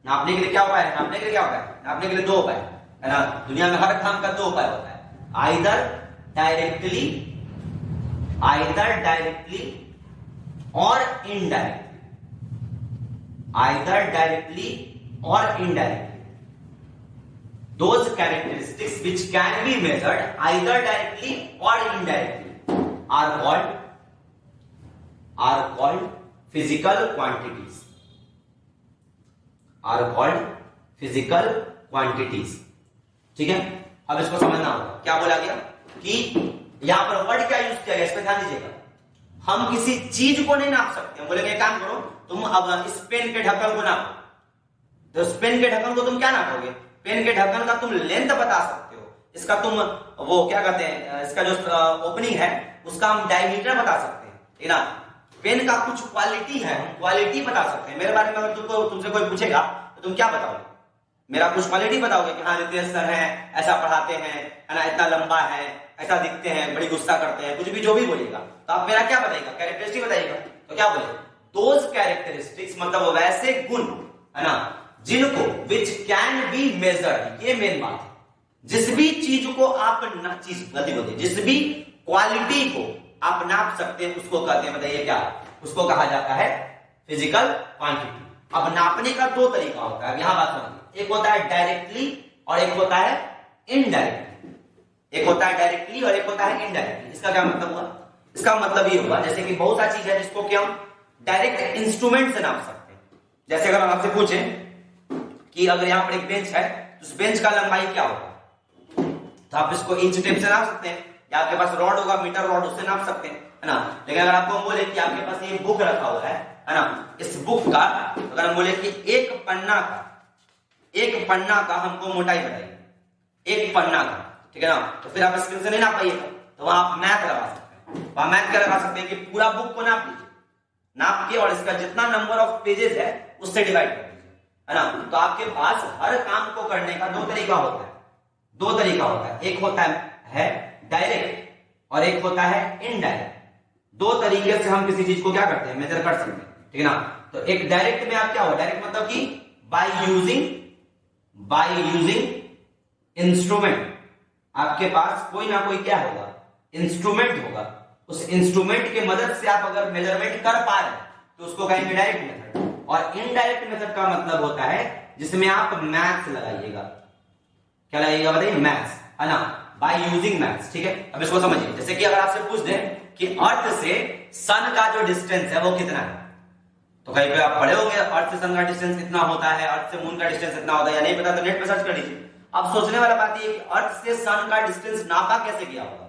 नापने के लिए क्या उपाय है? नापने के लिए क्या उपाय है? नापने के लिए दो उपाय है ना? दुनिया में हर काम का दो उपाय होता है, आइदर डायरेक्टली, आइदर डायरेक्टली और इनडायरेक्टली, आइदर डायरेक्टली और indirectly. Those characteristics which can be measured either directly or indirectly are called physical quantities, are called physical quantities। ठीक है, अब इसको समझना होगा क्या बोला गया कि यहां पर वर्ड क्या यूज किया गया, इस पे ध्यान दीजिएगा। हम किसी चीज को नहीं नाप सकते। बोलेंगे काम करो तुम, अब इस पेन के ढक्कन को नापो, तो इस पेन के ढक्कन को तुम क्या नापोगे? पेन के ढक्कन का तुम लेंथ बता सकते हो, इसका तुम वो क्या कहते हैं, इसका जो ओपनिंग है उसका हम डायमीटर बता सकते हैं, ठीक ना? पेन का कुछ क्वालिटी है, हम क्वालिटी बता सकते हैं। मेरे बारे में अगर तुमसे कोई पूछेगा तो तुम क्या बताओगे? मेरा कुछ क्वालिटी बताओगे कि हाँ रितेश सर है, ऐसा पढ़ाते हैं, है ना, इतना लंबा है, ऐसा दिखते हैं, बड़ी गुस्सा करते हैं, कुछ भी जो भी बोलिएगा तो आप मेरा क्या बताइएगा? कैरेक्टरिस्टिक बताइएगा। तो क्या बोले? दोज कैरेक्टरिस्टिक्स मतलब वैसे गुण, है ना, जिनको विच कैन बी मेजर्ड, ये मेन बात है। जिस भी चीज को आप जिस भी क्वालिटी को आप नाप सकते हैं उसको कहते हैं, बताइए क्या? उसको कहा जाता है फिजिकल क्वांटिटी। अब नापने का दो तरीका होता है, यहां बात समझिए। एक होता है डायरेक्टली और एक होता है इनडायरेक्टली। एक होता है डायरेक्टली और एक होता है इनडायरेक्टली। इसका क्या मतलब हुआ? इसका मतलब ये हुआ जैसे कि बहुत सारी चीज है जिसको कि हम डायरेक्ट इंस्ट्रूमेंट से नाप सकते हैं। जैसे अगर हम आपसे पूछें कि अगर यहां पर एक बेंच है तो उस बेंच का लंबाई क्या होगा, तो आप इसको इंच टेप से नाप सकते हैं, या आपके पास रॉड होगा मीटर रॉड, उससे नाप सकते हैं, है ना? लेकिन अगर आपको हम बोले कि आपके पास ये बुक रखा हुआ है ना, इस बुक का अगर हम बोले कि एक पन्ना का हमको मोटाई बताइए, एक पन्ना का, ठीक है ना? तो फिर आप स्क्रीन से नहीं नाप पाइएगा, तो वहां आप मैथ लगा सकते हैं। वहां मैथ क्या लगा सकते हैं कि पूरा बुक को नाप लीजिए, नाप के और इसका जितना नंबर ऑफ पेजेस है उससे डिवाइड कर दीजिए, है ना? तो आपके पास हर काम को करने का दो तरीका होता है, दो तरीका होता है। एक होता है डायरेक्ट और एक होता है इनडायरेक्ट। दो तरीके से हम किसी चीज को क्या करते हैं? मेजर कर सकते हैं, ठीक है ना? तो एक डायरेक्ट में आप क्या हो, डायरेक्ट मतलब कि बाय यूजिंग इंस्ट्रूमेंट। आपके पास कोई ना कोई क्या होगा? इंस्ट्रूमेंट होगा। उस इंस्ट्रूमेंट के मदद से आप अगर मेजरमेंट कर पा रहे हैं तो उसको कहेंगे डायरेक्ट मेथड। और इनडायरेक्ट मेथड का मतलब होता है जिसमें आप मैथ्स लगाइएगा। क्या लगाइएगा बताइए? मैथ्स, है ना? बाय यूजिंग मैथ्स, ठीक है? अब इसको समझिए। जैसे कि अगर आपसे पूछ दें कि अर्थ से सन का जो डिस्टेंस है वो कितना है, तो कहीं पे आप पढ़े होंगे अर्थ से सन का डिस्टेंस इतना होता है, अर्थ से मून का डिस्टेंस इतना होता है, या नहीं पता तो नेट पे सर्च कर लीजिए। अब सोचने वाला बात ये कि अर्थ से सन का डिस्टेंस नापा कैसे किया होगा?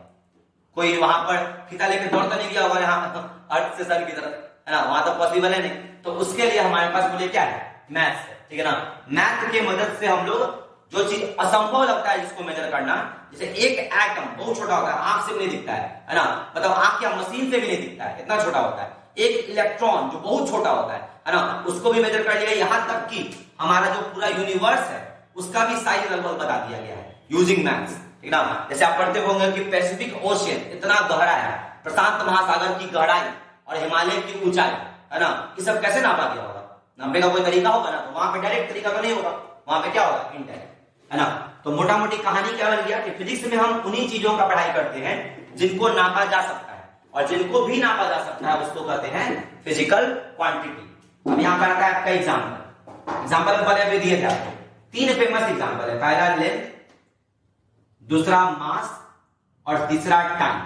कोई वहां पर फीता लेकर दौड़ तो नहीं किया होगा यहाँ अर्थ से सन की तरफ, है ना? वहां तो पॉसिबल है नहीं। तो उसके लिए हमारे पास बोले क्या है? मैथ्स है, ठीक है ना? मैथ के मदद से हम लोग जो चीज असंभव लगता है जिसको मेजर करना, जैसे एक एटम बहुत छोटा होता है, आंख से भी नहीं दिखता है ना? मतलब आंख या मशीन से भी नहीं दिखता है, इतना छोटा होता है। एक इलेक्ट्रॉन जो बहुत छोटा होता है ना, उसको भी मेजर कर लिया। यहां तक कि हमारा जो पूरा यूनिवर्स है उसका भी साइज लगभग बता दिया गया है यूजिंग मैथ्स, ठीक है ना? जैसे आप पढ़ते होंगे कि पैसिफिक ओशियन इतना गहरा है, प्रशांत महासागर की गहराई और हिमालय की ऊंचाई, है ना? ये सब कैसे नापा गया होगा? नापने का कोई तरीका होगा ना? तो वहां पे डायरेक्ट तरीका तो नहीं होगा, वहां पे क्या होगा? इनडायरेक्ट, है ना? तो मोटा मोटी कहानी क्या बन गया कि फिजिक्स में हम उन्हीं चीजों का पढ़ाई करते हैं जिनको नापा जा सकता है, और जिनको भी नापा जा सकता है उसको कहते हैं फिजिकल क्वांटिटी। अब यहां पर आता है आपका एग्जाम्पल पहले अभी दिए थे आपको। तीन फेमस एग्जाम्पल है, पहला लेंथ, दूसरा मास और तीसरा टाइम।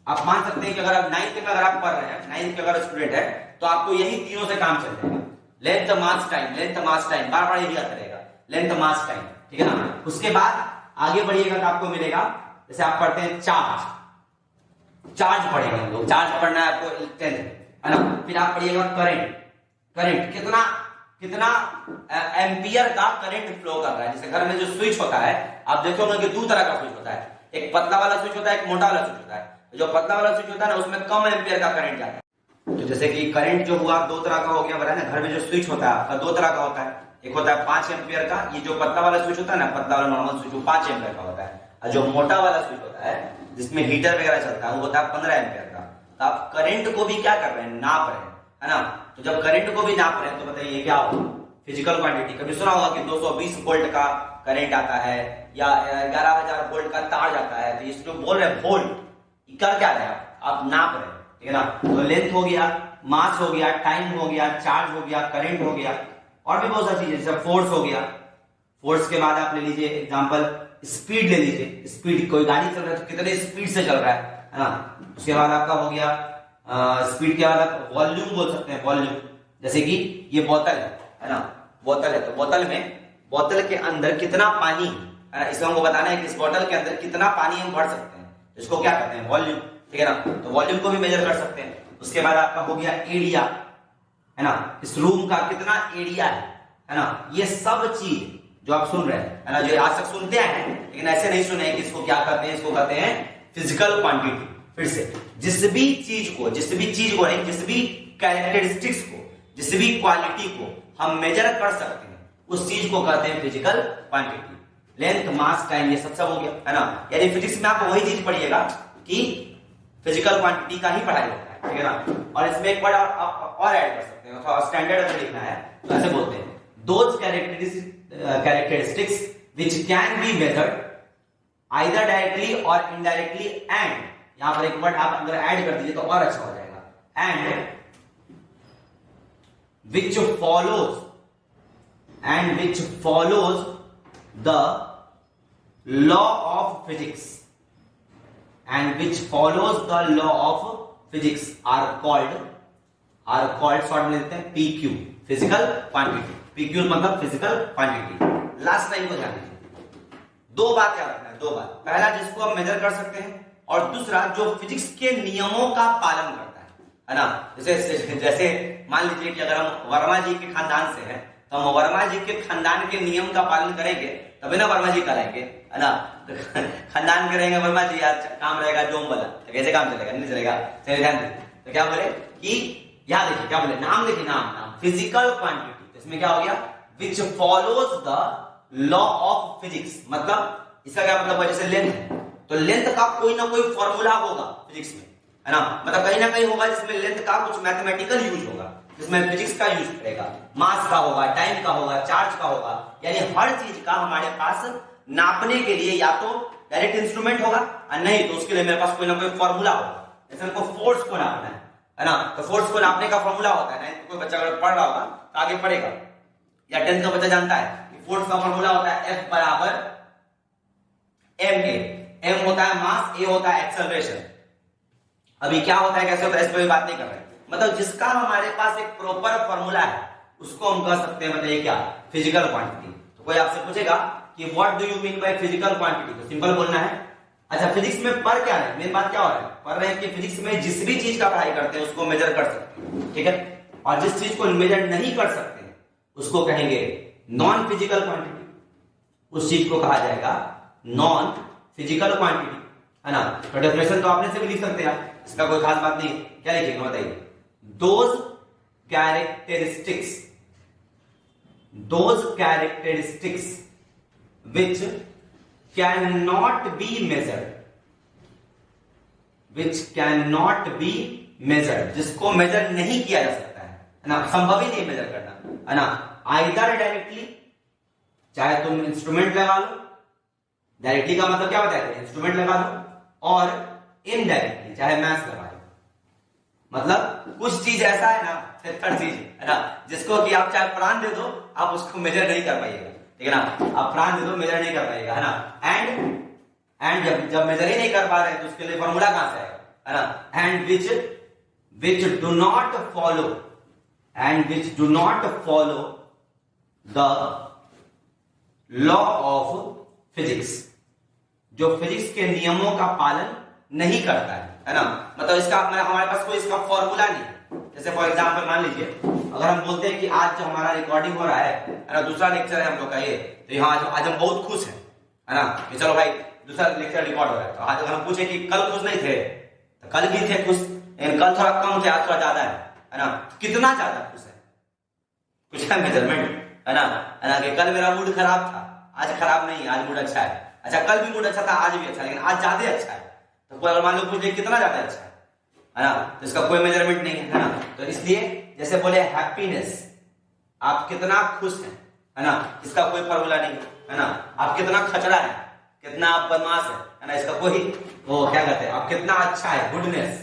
आप मान सकते हैं कि अगर आप 9th में अगर आप पढ़ रहे हैं, 9th के अगर स्टूडेंट है तो आपको यही तीनों से काम चल जाएगा। Length mass time, length mass time, बार बार यही आता रहेगा, लेंथ मास टाइम, ठीक है ना? उसके बाद आगे बढ़िएगा तो आपको मिलेगा, जैसे आप पढ़ते हैं चार्ज पढ़ेंगे हम लोग, चार्ज पढ़ना है आपको 10th, है ना? फिर आप पढ़िएगा करंट, कितना एम्पियर का करंट फ्लो कर रहा है। जैसे घर में जो स्विच होता है आप देखोगे कि दो तरह का स्विच होता है, एक पतला वाला स्विच होता है, एक मोटा वाला स्विच होता है। तो जो पतला वाला स्विच होता है ना उसमें कम एम्पियर का करंट जाता है। तो जैसे कि करंट जो हुआ दो तरह का हो गया, बताया ना, घर में जो स्विच होता है आपका दो तरह का होता है। एक होता है 5 एम्पियर का, ये जो पतला वाला स्विच होता है ना, पतला वाला नॉर्मल स्विच, वो 5 एम्पियर का होता है। और जो मोटा वाला स्विच होता है जिसमें हीटर वगैरह चलता है वो होता है 15 एम्पियर का। तो आप करंट को भी क्या कर रहे हैं, नाप रहे हैं, है ना। तो जब करंट को भी नाप रहे हैं तो बताइए क्या होगा, फिजिकल क्वांटिटी। कभी सुना होगा कि 220 वोल्ट का करंट आता है या 11,000 वोल्ट का तार जाता है। तो ये जो बोल रहे हैं वोल्ट, कर क्या रहे हैं आप नाप रहे हैं, ठीक है ना। तो लेंथ हो गया, मास हो गया, टाइम हो गया, चार्ज हो गया, करंट हो गया, और भी बहुत सारी चीजें, जैसे फोर्स हो गया। फोर्स के बाद आप ले लीजिए एग्जांपल स्पीड ले लीजिए, स्पीड, कोई गाड़ी चल रहा है तो कितने स्पीड से चल रहा है ना। उसके बाद आपका हो गया स्पीड के बाद आप वॉल्यूम बोल सकते हैं, वॉल्यूम। जैसे कि ये बोतल है ना, बोतल है, तो बोतल में, बोतल के अंदर कितना पानी है ना, इसको हमको बताना है कि इस बोतल के अंदर कितना पानी हम भर सकते हैं, इसको क्या कहते हैं, वॉल्यूम, ठीक है ना। तो वॉल्यूम को भी मेजर कर सकते हैं। उसके बाद आपका हो गया एरिया, है ना, इस रूम का कितना एरिया है ना। ये सब चीज जो आप सुन रहे हैं, है ना, जो आज तक सुनते हैं लेकिन ऐसे नहीं सुने कि इसको क्या कहते हैं, इसको कहते हैं फिजिकल क्वांटिटी। फिर से जिस भी चीज को नहीं, जिस भी कैरेक्टरिस्टिक्स को, जिस भी क्वालिटी को हम मेजर कर सकते हैं उस चीज को कहते हैं physical quantity. Length, mass, time, ये सब हो गया, है ना। यानी फिजिक्स में आप वही चीज पढ़िएगा कि फिजिकल क्वांटिटी का ही पढ़ाई होता है, ठीक है ना। और इसमें एक वर्ड और ऐड कर सकते हैं, थोड़ा स्टैंडर्ड अगर लिखना है तो ऐसे बोलते हैं, those characteristics which can be measured either directly और इनडायरेक्टली, एंड यहां पर एक वर्ड आप अगर ऐड कर दीजिए तो और अच्छा हो जाएगा, and which follows the law of physics are called short में लेते हैं PQ, फिजिकल क्वांटिटी। PQ मतलब फिजिकल क्वांटिटी। लास्ट टाइम को ध्यान दीजिए, दो बात याद रखना है, दो बात। पहला जिसको हम मेजर कर सकते हैं, और दूसरा जो फिजिक्स के नियमों का पालन करता है ना। जैसे मान लीजिए कि अगर हम वर्मा जी के खानदान से हैं तो हम वर्मा जी के खानदान के नियम का पालन करेंगे तभी ना वर्मा जी कहलाएंगे, है ना। खानदान करेंगे वर्मा जी, आज काम रहेगा जोम वाला, तो कैसे काम चलेगा, नहीं चलेगा। चलिए ध्यान दीजिए, तो क्या बोले कि याद देखिए, क्या बोले, नाम देखिए, नाम फिजिकल क्वांटिटी। तो इसमें क्या हो गया, विच follows the law of physics, मतलब इसका क्या मतलब है, जैसे लेंथ है तो लेंथ का कोई ना कोई फॉर्मूला होगा फिजिक्स में, है ना। मतलब कहीं ना कहीं होगा जिसमें लेंथ का कुछ मैथमेटिकल यूज होगा, जिसमें फिजिक्स का यूज करेगा, मास का होगा, टाइम का होगा, चार्ज का होगा। यानी हर चीज का हमारे पास नापने के लिए या तो डायरेक्ट इंस्ट्रूमेंट होगा और नहीं तो उसके लिए मेरे पास कोई ना कोई फॉर्मूला होगा। जैसे हमको फोर्स को नापना है ना, तो फोर्स को नापने का फॉर्मूला होता है। तो कोई बच्चा अगर पढ़ रहा होगा तो आगे पढ़ेगा, या 10th का बच्चा जानता है कि फोर्स का फॉर्मूला होता है F बराबर ma। m होता है मास, a होता है एक्सेलरेशन। अभी क्या होता है, कैसे होता है, इस पर बात नहीं कर रहे, मतलब जिसका हमारे पास एक प्रॉपर फॉर्मूला है उसको हम कह सकते हैं, मतलब क्या, फिजिकल क्वांटिटी। तो कोई आपसे पूछेगा कि what do you mean by physical quantity, तो सिंपल बोलना है। अच्छा, फिजिक्स में पर क्या है, मेन बात क्या हो रहा है, पढ़ रहे हैं कि फिजिक्स में जिस भी चीज का पढ़ाई करते हैं उसको मेजर कर सकते हैं, ठीक है। और जिस चीज को मेजर नहीं कर सकते हैं उसको कहेंगे नॉन फिजिकल क्वांटिटी, उस चीज को कहा जाएगा नॉन फिजिकल क्वांटिटी, है ना। तो डेफिनेशन तो आपने से भी लिख सकते हैं, इसका कोई खास बात नहीं। क्या लिखेंगे बताइए, those characteristics which cannot be measured, जिसको मेजर नहीं किया जा सकता है ना, संभव ही नहीं मेजर करना, है ना। आइदर डायरेक्टली, चाहे तुम इंस्ट्रूमेंट लगा लो, डायरेक्टली का मतलब क्या बताया, इंस्ट्रूमेंट लगा लो, और इनडायरेक्टली चाहे मैथ्स लगा लो। मतलब कुछ चीज ऐसा है ना, थर्ड चीज है ना, जिसको कि आप चाहे प्राण दे दो आप उसको मेजर नहीं कर पाइएगा, ठीक है ना। आप प्राण दे दो मेजर नहीं कर पाइएगा, है ना। एंड जब मेजर ही नहीं कर पा रहे तो उसके लिए फॉर्मूला कहां से आएगा, है ना। And which do not follow the law of physics, जो फिजिक्स के नियमों का पालन नहीं करता है ना। मतलब इसका हमारे पास कोई इसका फॉर्मूला नहीं। जैसे फॉर एग्जांपल मान लीजिए अगर हम बोलते हैं कि आज जो हमारा रिकॉर्डिंग हो रहा है ना, दूसरा लेक्चर है हम लोग का ये, तो यहाँ आज हम बहुत खुश हैं, है ना, कि चलो भाई दूसरा लेक्चर रिकॉर्ड हो रहा है। तो आज अगर हम पूछे कि कल खुश नहीं थे कल भी थे खुश, लेकिन कल थोड़ा कम थे, आज थोड़ा ज्यादा है ना? कितना ज्यादा खुश है, कुछ है मेजरमेंट, है ना? कि कल मेरा मूड खराब था, आज खराब नहीं, आज मूड अच्छा है। अच्छा, कल भी मूड अच्छा था, आज भी अच्छा, लेकिन आज ज्यादा अच्छा है। तो कोई अगर मान लो पूछ ले कितना ज्यादा अच्छा है ना? तो इसका कोई मेजरमेंट नहीं है ना? तो इसलिए जैसे बोले हैप्पीनेस, आप कितना खुश हैं, है ना? इसका कोई फॉर्मूला नहीं है ना? आप कितना खचड़ा है, कितना आप बदमाश है ना? इसका कोई वो क्या कहते हैं, आप कितना अच्छा है, गुडनेस,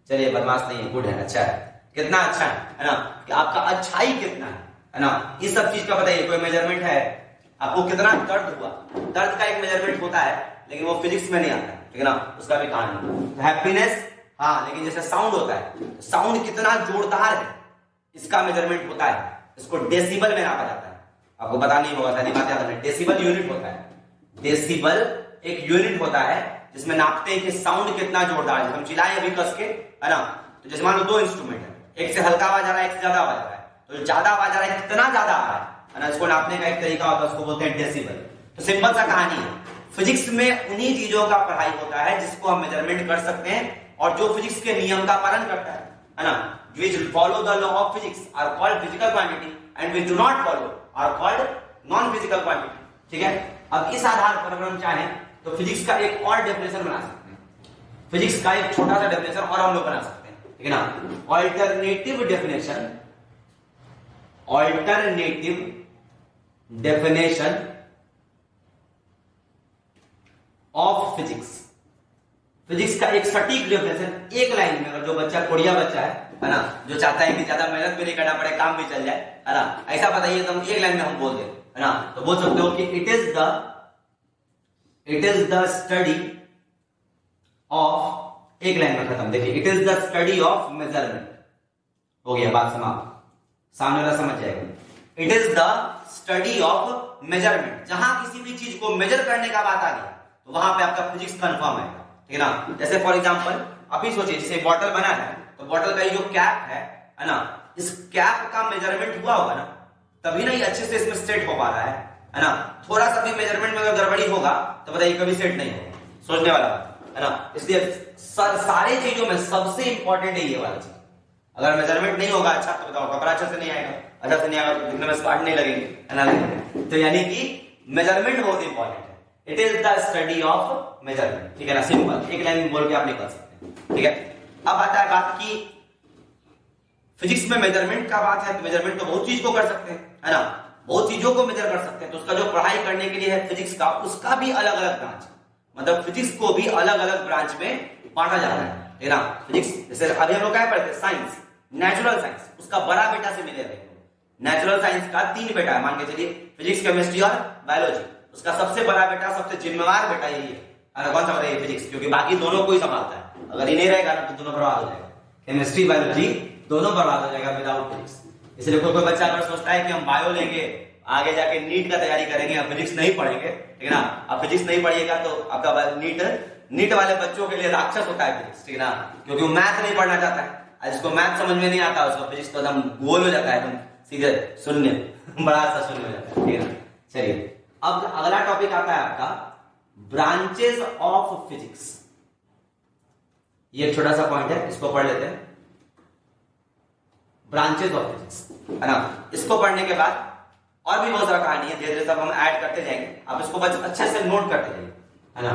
चलिए बदमाश नहीं है, गुड है, अच्छा है, कितना अच्छा है ना? कि आपका अच्छाई कितना है ना? इस सब चीज का बताइए, कोई मेजरमेंट है? आपको कितना दर्द हुआ, दर्द का एक मेजरमेंट होता है, लेकिन वो फिजिक्स में नहीं आता, ठीक है ना? उसका भी कहानी। हैप्पीनेस, हाँ, लेकिन जैसे साउंड होता है, साउंड कितना जोरदार है, इसका मेजरमेंट होता है, इसको डेसिबल में नापा जाता है। आपको पता नहीं होगा, सारी बात याद रखना, डेसिबल यूनिट होता है, डेसिबल एक यूनिट होता है जिसमें नापते हैं कि साउंड कितना जोरदार है। हम चिल्लाएं अभी कस के, है ना? तो जैसे मान लो दो इंस्ट्रूमेंट है, एक से हल्का आवाज आ रहा है, एक से ज्यादा आवाज आ रहा है, तो जो ज्यादा आवाज आ रहा है कितना ज्यादा आ रहा है ना? इसको नापने का एक तरीका होता है, उसको बोलते हैं डेसिबल। तो सिंपल सा कहानी है, फिजिक्स में उन्हीं चीजों का पढ़ाई होता है जिसको हम मेजरमेंट कर सकते हैं, और जो फिजिक्स के नियम का पालन करता है ना? which follow the law of physics are called physical quantity and which do not follow are called non physical quantity। ठीक है, अब इस आधार पर अगर हम चाहें तो फिजिक्स का एक और डेफिनेशन बना सकते हैं, फिजिक्स का एक छोटा सा डेफिनेशन और हम लोग बना सकते हैं, ठीक है ना? Alternative definition, alternative definition of physics. Physics का एक सटीक डेफिनेशन एक लाइन में, अगर जो बच्चा कोढ़िया बच्चा है ना, जो चाहता है कि ज्यादा मेहनत भी नहीं करना पड़े, काम भी चल जाए, है ना, ऐसा बताइए तो हम एक लाइन में हम बोल दें, है ना? तो बोल सकते हो कि it is the study of, एक लाइन में खत्म। देखिए, it is the study of measurement, हो गया, बात समाप्त, सामने वाला समझ जाएगा। It is the study of measurement, जहां किसी भी चीज को मेजर करने का बात आ गया तो वहां पे आपका फिजिक्स कंफर्म है, ठीक है ना? जैसे फॉर एग्जांपल अभी सोचिए, जैसे बॉटल बना है, तो बॉटल का ये जो कैप है ना, इस कैप का मेजरमेंट हुआ होगा ना, तभी ना ये अच्छे से इसमें सेट हो पा रहा है ना? थोड़ा सा भी मेजरमेंट में अगर गड़बड़ी होगा तो बताइए कभी सेट नहीं होगा, सोचने वाला है ना? इसलिए सारे चीजों में सबसे इंपॉर्टेंट है ये वाला चीज। अगर मेजरमेंट नहीं होगा अच्छा, तो बताओ कपड़ा अच्छा से नहीं आएगा, अच्छा से नहीं आएगा तो दिखने में स्मार्ट नहीं लगेंगे, है ना? तो यानी कि मेजरमेंट बहुत इंपॉर्टेंट है। It is the study of measurement, ठीक है ना? सिंपल एक लाइन में बोल के आप निकल सकते हैं, ठीक है? अब आता है बात की फिजिक्स में मेजरमेंट का बात है, तो मेजरमेंट तो बहुत चीज को कर सकते हैं, है ना? बहुत चीजों को मेजर कर सकते हैं, तो उसका जो पढ़ाई करने के लिए है फिजिक्स का, उसका भी अलग अलग ब्रांच, मतलब फिजिक्स को भी अलग अलग ब्रांच में बांटा जाता है, ठीक है ना? फिजिक्स जैसे अभी हम लोग क्या पढ़ते हैं, साइंस, नेचुरल साइंस, उसका बड़ा बेटा से मिले थे। नेचुरल साइंस का 3 बेटा है, मान के चलिए, फिजिक्स, केमिस्ट्री और बायोलॉजी। उसका सबसे बड़ा बेटा, सबसे जिम्मेवार बेटा यही है, कौन सा बताइए? फिजिक्स, क्योंकि बाकी दोनों को ही संभालता है। अगर ये नहीं रहेगा ना तो दोनों बर्बाद हो जाएगा, केमिस्ट्री बायोलॉजी दोनों बर्बाद हो जाएगा विदाउट फिजिक्स। इसलिए कोई बच्चा अगर सोचता है कि हम बायो लेंगे, आगे जाके नीट का तैयारी करेंगे, अब फिजिक्स नहीं पढ़ेंगे, ठीक है ना? अब फिजिक्स नहीं पढ़िएगा तो आपका नीट वाले बच्चों के लिए राक्षस होता है फिजिक्स, ठीक है ना? क्योंकि वो मैथ नहीं पढ़ना चाहता है, जिसको मैथ समझ में नहीं आता उसको फिजिक्स तो एकदम गोल हो जाता है, एकदम सीधे शून्य, बड़ा सा शून्य हो जाता है, ठीक है ना? चलिए, अब अगला टॉपिक आता है आपका ब्रांचेस ऑफ फिजिक्स। ये एक छोटा सा पॉइंट है, इसको पढ़ लेते हैं, ब्रांचेस ऑफ फिजिक्स, है ना? इसको पढ़ने के बाद और भी बहुत सारा कहानी है, धीरे धीरे सब हम ऐड करते जाएंगे, आप इसको बस अच्छे से नोट करते जाइए, है ना?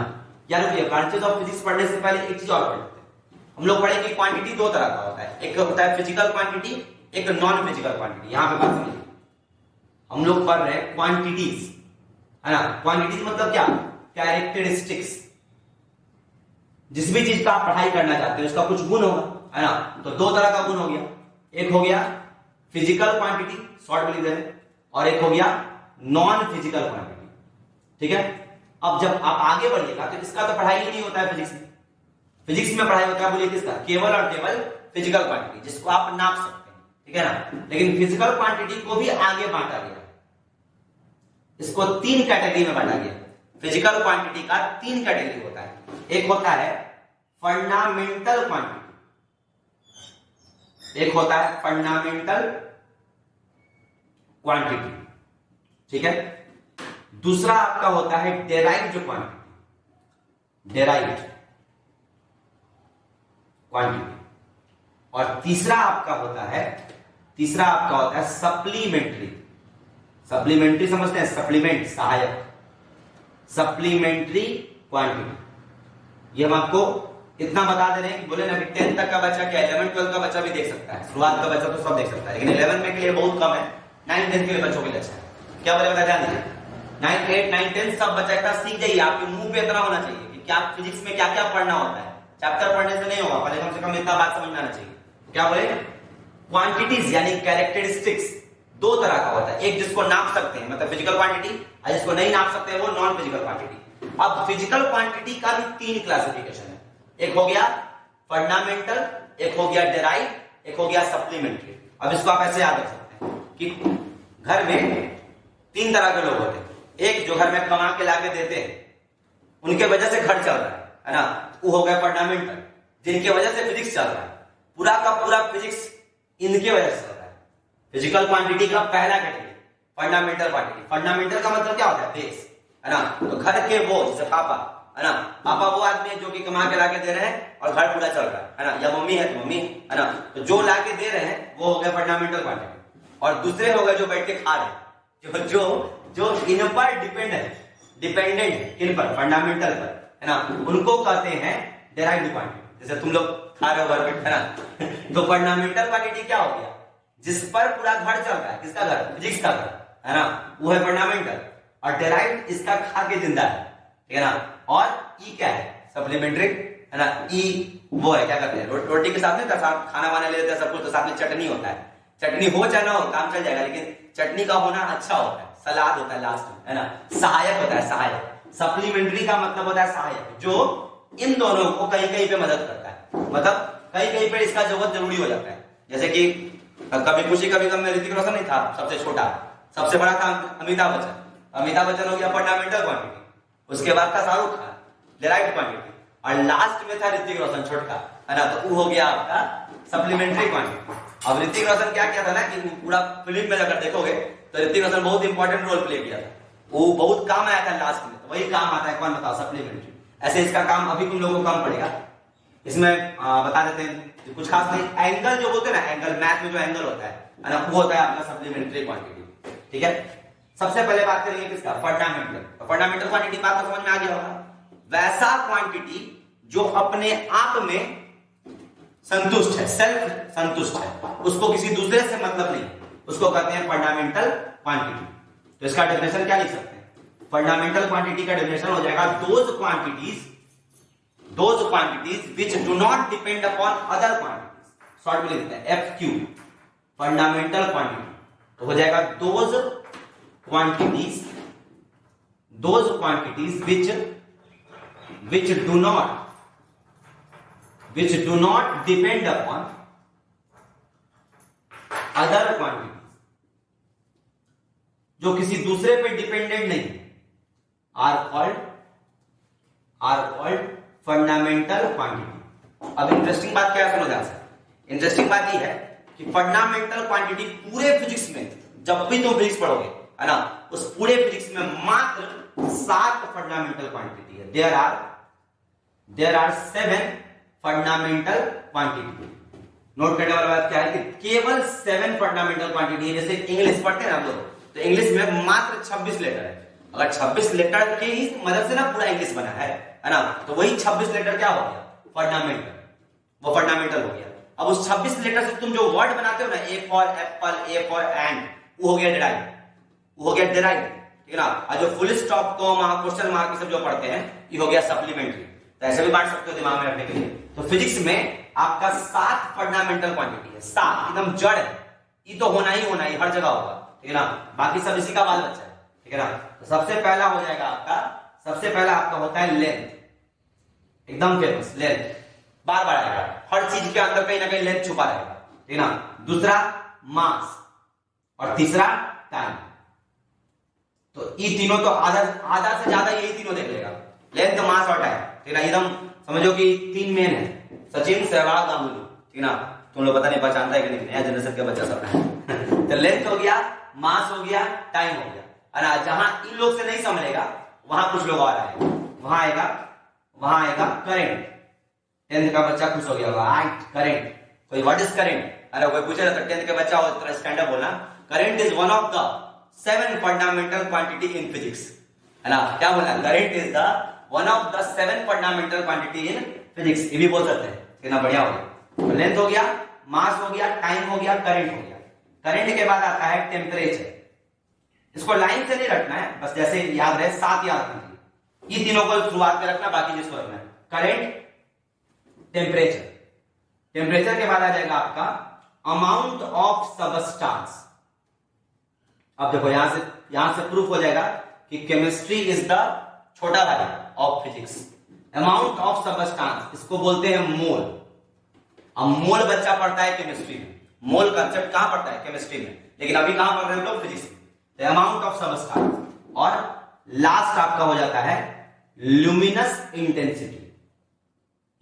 याद रखिए, ब्रांचेस ऑफ फिजिक्स पढ़ने से पहले एक चीज और पढ़ते हैं, हम लोग पढ़ेंगे क्वांटिटी दो तरह का होता है, एक होता है फिजिकल क्वांटिटी, एक नॉन फिजिकल क्वांटिटी। यहां पे बात समझिए, हम लोग पढ़ रहे हैं क्वांटिटीज, है ना? क्वांटिटीज मतलब क्या? कैरेक्टरिस्टिक्स, जिस भी चीज का आप पढ़ाई करना चाहते हो उसका कुछ गुण होगा, है ना? तो दो तरह का गुण हो गया, एक हो गया फिजिकल क्वांटिटी, शॉर्ट में लिख रहे हैं, और एक हो गया नॉन फिजिकल क्वांटिटी, ठीक है? अब जब आप आगे बढ़िएगा तो इसका तो पढ़ाई ही नहीं होता है फिजिक्स में। फिजिक्स में पढ़ाई होता है, बोलिए किसका? केवल और केवल फिजिकल क्वांटिटी, जिसको आप नाप सकते हैं, ठीक है ना? लेकिन फिजिकल क्वांटिटी को भी आगे बांटा गया, इसको 3 कैटेगरी में बांटा गया। फिजिकल क्वांटिटी का 3 कैटेगरी होता है, एक होता है फंडामेंटल क्वांटिटी, एक होता है फंडामेंटल क्वांटिटी, ठीक है? दूसरा आपका होता है डेराइव्ड क्वांटिटी, डेराइव्ड, क्वांटिटी। और तीसरा आपका होता है सप्लीमेंट्री। सप्लीमेंट्री समझते हैं, सप्लीमेंट सहायक, सप्लीमेंट्री क्वांटिटी। ये हम आपको इतना बता दे रहे हैं कि बोले ना कि 10th तक का बच्चा क्या 11 12 का बच्चा भी देख सकता है, शुरुआत का बच्चा तो सब देख सकता है, लेकिन 11 में के लिए बहुत कम है, 9 10 के लिए बच्चों के लिए अच्छा है। क्या बोले बता ध्यान दीजिए, 9 8 9 10 सब बच्चा इतना सीख जाइए, आपके मुंह पे इतना होना चाहिए कि क्या फिजिक्स में क्या क्या पढ़ना होता है। चैप्टर पढ़ने से नहीं होगा, पहले कम से कम इतना बात समझ में आना चाहिए। क्या बोले, क्वांटिटीज यानी कैरेक्टरिस्टिक्स दो तरह का होता है, एक जिसको नाप सकते हैं मतलब फिजिकल क्वांटिटी, और जिसको नहीं नाप सकते हैं वो नॉन फिजिकल क्वांटिटी। अब फिजिकल क्वांटिटी का भी 3 क्लासिफिकेशन है, एक हो गया फंडामेंटल, एक हो गया डेराइव, एक हो गया सप्लीमेंट्री। अब इसको आप ऐसे याद रख सकते हैं कि घर में 3 तरह के लोग होते हैं, एक जो घर में कमा के लाके देते हैं, उनके वजह से घर चल रहा है ना, वो हो गया फंडामेंटल, जिनके वजह से फिजिक्स चल रहा है, पूरा का पूरा फिजिक्स इनके वजह से चल रहा है। फिजिकल क्वांटिटी का पहला कैटेगरी फंडामेंटल क्वांटिटी। फंडामेंटल का मतलब क्या होता है, बेस, है ना। तो घर के वो जैसे पापा, है ना, पापा वो आदमी है जो कि कमा के लाके दे रहे हैं और घर पूरा चल रहा है ना, या मम्मी है तो मम्मी, है ना, तो जो लाके दे रहे हैं वो हो गया फंडामेंटल क्वांटिटी। और दूसरे हो गए जो बैठ के खा रहे हैं, जो इन पर डिपेंडेंट है, किन पर, फंडामेंटल पर, है ना, उनको कहते हैं डेराइव्ड क्वांटिटी। जैसे तुम लोग खा रहे हो घर पे, है ना, तो फंडामेंटल क्वांटिटी क्या हो गया, जिस पर पूरा घर चल रहा है, किसका घर, फिजिक्स का घर, है ना, वो है फंडामेंटल। और डेराइव्ड इसका खा के जिंदा है, ठीक है ना। और ई क्या है, सप्लीमेंट्री, है ना। ई वो है क्या कहते हैं, रोटी के साथ में खाना वाना ले लेते हैं सब कुछ, तो साथ में चटनी होता है, चटनी हो चाहे ना हो काम चल जाएगा, लेकिन चटनी का होना अच्छा होता है, सलाद होता है लास्ट में, है ना, सहायक होता है, सहायक। सप्लीमेंट्री का मतलब होता है सहायक, जो इन दोनों को कहीं कहीं पे मदद करता है, मतलब कहीं कहीं पे इसका जरूरत जरूरी हो जाता है। जैसे कि कभी खुशी कभी गम में ऋतिक रोशन नहीं था सबसे छोटा, सबसे बड़ा था अमिताभ बच्चन। अमिताभ बच्चन हो गया फंडामेंटल क्वांटिटी, उसके बाद था शाहरुख खान डेराइव्ड क्वांटिटी, और लास्ट में था ऋतिक रोशन छोटका, है ना, तो वो हो गया आपका सप्लीमेंट्री क्वांटिटी। अब ऋतिक रोशन क्या किया था ना कि पूरा फिल्म में अगर देखोगे तो ऋतिक रोशन बहुत इंपॉर्टेंट रोल प्ले किया था, वो बहुत काम आया था लास्ट में, तो वही काम आता है, कौन बताओ, सप्लीमेंट्री। ऐसे इसका काम अभी तुम लोगों को कम पड़ेगा, इसमें बता देते हैं कुछ खास नहीं। एंगल जो बोलते हैं ना, एंगल मैथ में जो एंगल होता है ना, वो होता है आपका सप्लीमेंट्री क्वांटिटी, ठीक है। सबसे पहले बात करेंगे किसका, फंडामेंटल। फंडामेंटल क्वांटिटी बात तो समझ में आ गया होगा, वैसा क्वांटिटी जो अपने आप में संतुष्ट है, सेल्फ संतुष्ट है, उसको किसी दूसरे से मतलब नहीं, उसको कहते हैं फंडामेंटल क्वांटिटी। तो इसका डेफिनेशन क्या लिख सकते हैं, फंडामेंटल क्वांटिटी का डेफिनेशन हो जाएगा those quantities which do not depend upon other quantities, short में लिख देते हैं FQ, फंडामेंटल क्वांटिटी। तो हो जाएगा those quantities which do not depend upon other quantities, जो किसी दूसरे पे डिपेंडेंट नहीं, are called फंडामेंटल क्वांटिटी। अब इंटरेस्टिंग बात क्या है, सुनो ध्यान से। इंटरेस्टिंग बात यह है कि फंडामेंटल क्वांटिटी पूरे फिजिक्स में, जब भी तुम फिजिक्स पढ़ोगे, है ना, उस पूरे फिजिक्स में मात्र 7 फंडामेंटल क्वांटिटी है। There are 7 fundamental quantity. Note करने वाली बात क्या है कि केवल 7 फंडामेंटल क्वांटिटी है। जैसे इंग्लिश पढ़ते हैं ना हम लोग, तो इंग्लिश में मात्र 26 लेटर है। अगर 26 लेटर की ही मदद से ना पूरा इंग्लिश बना है ना, तो वही 26 लेटर क्या हो गया, फंडामेंटल, वो फंडामेंटल हो गया। अब उस 26 लेटर से तुम जो वर्ड बनाते हो ना, A for Apple, A for and, वो हो गया डेराइव, ठीक है ना। और जो full stop, comma, question mark सब जो पढ़ते हैं, ये हो गया सप्लीमेंट्री। तो ऐसे भी बांट सकते हो दिमाग में रखने के लिए। तो फिजिक्स में आपका 7 फंडामेंटल क्वांटिटी है, 7 एकदम जड़ है, ये तो होना ही हर जगह होगा, ठीक है ना। बाकी सब इसी का बाल बच्चा है, ठीक है ना। तो सबसे पहला हो जाएगा आपका होता है लेंथ, एकदम फेमस लेंथ, बार बार आएगा, हर चीज के अंदर कहीं ना कहीं लेंथ छुपा रहेगा, ठीक है ना। दूसरा मास, और तीसरा टाइम। तो ये तीनों तो आधा से ज्यादा यही तीनों देख लेगा, लेंथ, मास और टाइम, ठीक है ना। एकदम समझो कि 3 मेन है, सचिन, सहवाग, गांगुली, ठीक है ना। तुम लोग पता नहीं पहचानता है कि नहीं, नया जनरेशन का बच्चा सब है। तो लेंथ हो गया, मास हो गया, टाइम हो गया, है ना। जहां इन लोग से नहीं समझेगा वहां कुछ लोग और आएगा, वहां आएगा करंट, 10th का बच्चा खुश हो गया होगा, करंट। कोई व्हाट इज करंट, अरे कोई पूछे तो 10th का बच्चा हो तो स्टैंड अप बोलना, current is one of the 7 fundamental quantity in physics, है ना। क्या बोला, current is the one of the 7 fundamental quantity in physics, ये भी बोल सकते हैं, कितना बढ़िया हो गया। तो लेंथ हो गया, मास हो गया, टाइम हो गया, करंट हो गया। करंट के बाद आता है टेम्परेचर। इसको लाइन से नहीं रखना है, बस जैसे याद रहे 7 याद कीजिए, ये तीनों को शुरुआत में रखना, बाकी जिसको रखना है करंट, टेम्परेचर। टेम्परेचर के बाद आ जाएगा आपका अमाउंट ऑफ सबस्टांस। अब देखो यहां से प्रूफ हो जाएगा कि केमिस्ट्री इज द छोटा भाई of physics. Amount of substance, इसको बोलते हैं मोल। अब मोल बच्चा पढ़ता है केमिस्ट्री में, मोल कंसेप्ट कहां पढ़ता है, केमिस्ट्री में, लेकिन अभी कहां पढ़ रहे हैं हम लोग, फिजिक्स में। अमाउंट ऑफ सबस्टांस, और लास्ट आपका हो जाता है ल्यूमिनस इंटेंसिटी।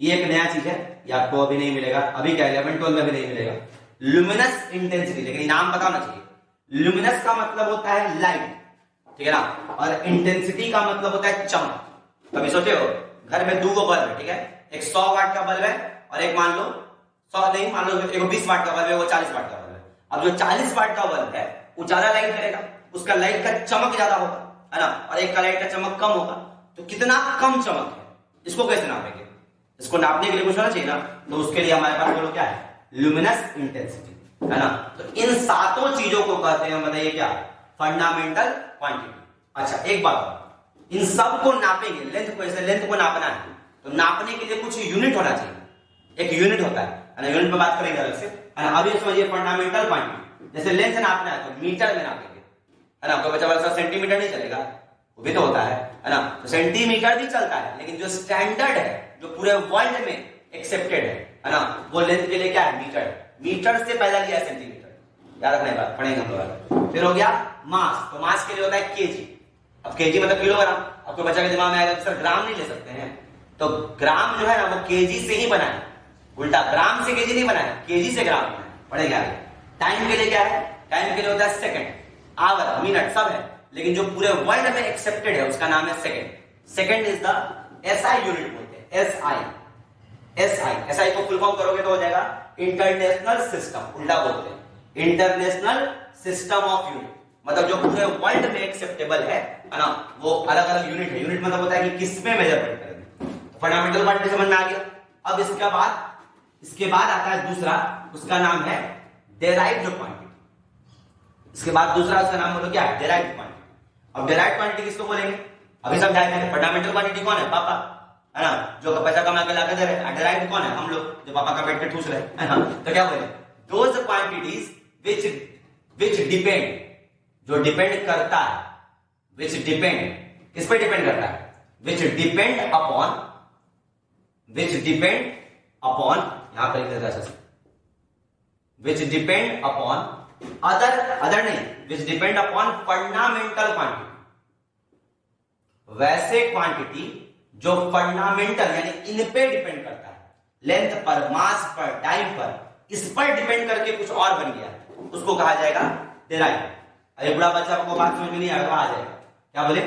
ये एक नया चीज है, ये आपको अभी नहीं मिलेगा, अभी क्या 11-12 में भी नहीं मिलेगा, ल्यूमिनस इंटेंसिटी, लेकिन नाम पता होना चाहिए। ल्यूमिनस का मतलब होता है लाइट, ठीक है ना, और इंटेंसिटी का मतलब होता है चमक। कभी सोचे हो घर में 2 बल्ब है, ठीक है, एक 100 वाट का बल्ब है और एक मान लो 100 नहीं, मान लो एक 20 वाट का बल्ब है, वो 40 वाट का बल्ब है। अब जो 40 वाट का बल्ब है वो ज्यादा लाइट करेगा, उसका लाइट का चमक ज्यादा होगा, है ना, और एक का लाइट का चमक कम होगा। तो कितना कम चमक है, इसको कैसे नापेंगे, इसको नापने के लिए कुछ होना चाहिए ना, तो उसके लिए हमारे पास बोलो क्या है, ल्यूमिनस इंटेंसिटी, है ना। तो इन 7 चीजों को कहते हैं, बताइए क्या, फंडामेंटल क्वांटिटी। अच्छा एक बात, इन सब को नापेंगे, लेंथ को, ऐसे लेंथ को नापना है तो नापने के लिए कुछ यूनिट होना चाहिए, एक यूनिट होता है ना, यूनिट में बात करेंगे अलग से, है ना। अभी समझिए फंडामेंटल क्वांटिटी, जैसे लेंथ नापना है तो मीटर में नापेंगे, है ना। कोई बच्चा बड़ा सा सेंटीमीटर नहीं चलेगा, वो भी तो होता है ना। तो सेंटीमीटर भी चलता है, लेकिन जो स्टैंडर्ड है, जो पूरे वर्ल्ड में एक्सेप्टेड है ना, वो लेंथ के लिए क्या है, मीटर। मीटर से पैदा किया है सेंटीमीटर, याद रखने बात पढ़ेंगे हम लोग। फिर हो गया मास, तो मास के लिए होता है केजी। अब केजी मतलब किलोग्राम। अब कोई बच्चा के दिमाग में आएगा सर ग्राम नहीं ले सकते हैं, तो ग्राम जो है ना वो केजी से ही बना है, उल्टा ग्राम से केजी नहीं बना है, केजी से ग्राम बना है, पढ़ेंगे आगे। टाइम के लिए क्या है, टाइम के लिए होता है सेकंड, आवर, मिनट, सब है, लेकिन जो पूरे वर्ल्ड में एक्सेप्टेड है उसका नाम है second. Second is the SI unit बोलते हैं, एसआई को फुल फॉर्म करोगे तो हो जाएगा इंटरनेशनल सिस्टम, उल्टा बोलते हैं इंटरनेशनल सिस्टम ऑफ यूनिट, मतलब जो पूरे वर्ल्ड में एक्सेप्टेबल है ना, वो अलग अलग यूनिट है। यूनिट मतलब होता है कि किस में मेजरमेंट करेंगे। तो फंडामेंटल क्वांटिटी समझ में आ गया। अब इसके बाद आता है दूसरा, उसका नाम है डेराइव्ड क्वांटिटी। इसके बाद दूसरा उसका नाम बोलो क्या है, डेराइव्ड क्वांटिटी। अब डेराइव्ड क्वांटिटी किसको बोलेंगे, अभी समझाए मैंने। फंडामेंटल क्वांटिटी कौन है, पापा, है ना, जो पैसा कमा के लाकर दे रहे हैं। डेराइव्ड कौन है, हम लोग, जो पापा का पेट पे ठूस रहे हैं, है ना। तो क्या बोले, दोज क्वांटिटीज विच डिपेंड, जो डिपेंड करता है, विच डिपेंड, किस पे डिपेंड करता है, विच डिपेंड अपॉन, यहां पर लिख देता है, विच डिपेंड अपॉन अदर नहीं, विच डिपेंड अपॉन फंडामेंटल क्वांटिटी। वैसे क्वांटिटी जो फंडामेंटल यानी इन पे डिपेंड करता है, लेंथ पर, मास पर, टाइम पर, इस पर डिपेंड करके कुछ और बन गया, उसको कहा जाएगा डेराइव्ड। अरे बड़ा बच्चा को बात समझ में नहीं आएगा, आ जाएगा, क्या बोले,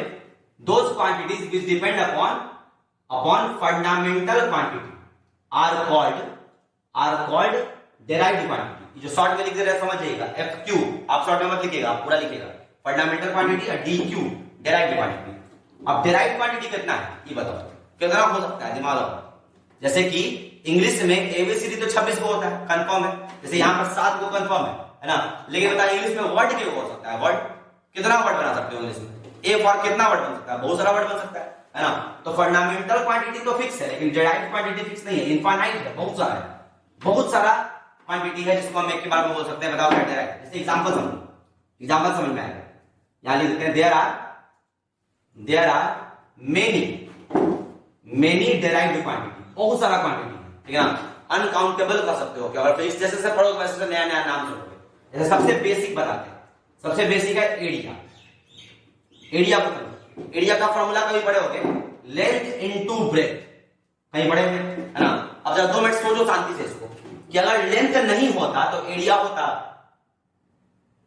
those quantities which depend upon fundamental quantity are called derived quantity. जो शॉर्ट में लिख दे रहे समझ जाइएगा, FQ, आप शॉर्ट में मत लिखिएगा, आप पूरा लिखिएगा, फंडामेंटल क्वांटिटी और DQ डेराइव्ड क्वांटिटी। अब डेराइव्ड क्वांटिटी कितना है ये बताओ, कितना हो सकता है, दिमाग लगाओ। जैसे कि इंग्लिश में ABCD तो 26 को होता है, कंफर्म है, जैसे यहां पर 7 को कंफर्म है ना, लेकिन बताइए इंग्लिश में वर्ड क्यों हो सकता है, वर्ड कितना वर्ड बना सकते हो इंग्लिश में, A फॉर कितना वर्ड बन सकता है, बहुत सारा वर्ड बन सकता है ना। तो फंडामेंटल क्वांटिटी तो फिक्स है, लेकिन डेराइव्ड क्वांटिटी फिक्स नहीं है, इनफाइनाइट है, बहुत सारा क्वांटिटी है जिसको हम एक के बार में बोल सकते हैं। बताओ क्या डेराइव्ड, जैसे एग्जांपल समझ में आएगा। यहां लिख देते हैं there are many derived quantity, बहुत सारा क्वांटिटी है, ठीक है ना, अनकाउंटेबल कर सकते हो क्या, और फिर जैसे से पढ़ोगे वैसे नया नया नाम सुनोगे। जैसे सबसे बेसिक बताते हैं, सबसे बेसिक है एरिया। एरिया को समझो, एरिया का फॉर्मूला कभी पढ़े होगे, लेंथ इनटू ब्रेथ, कहीं पढ़े होंगे, है ना। अब जब 2 मिनट सोचो शांति से इसको, कि अगर लेंथ नहीं होता तो एरिया होता,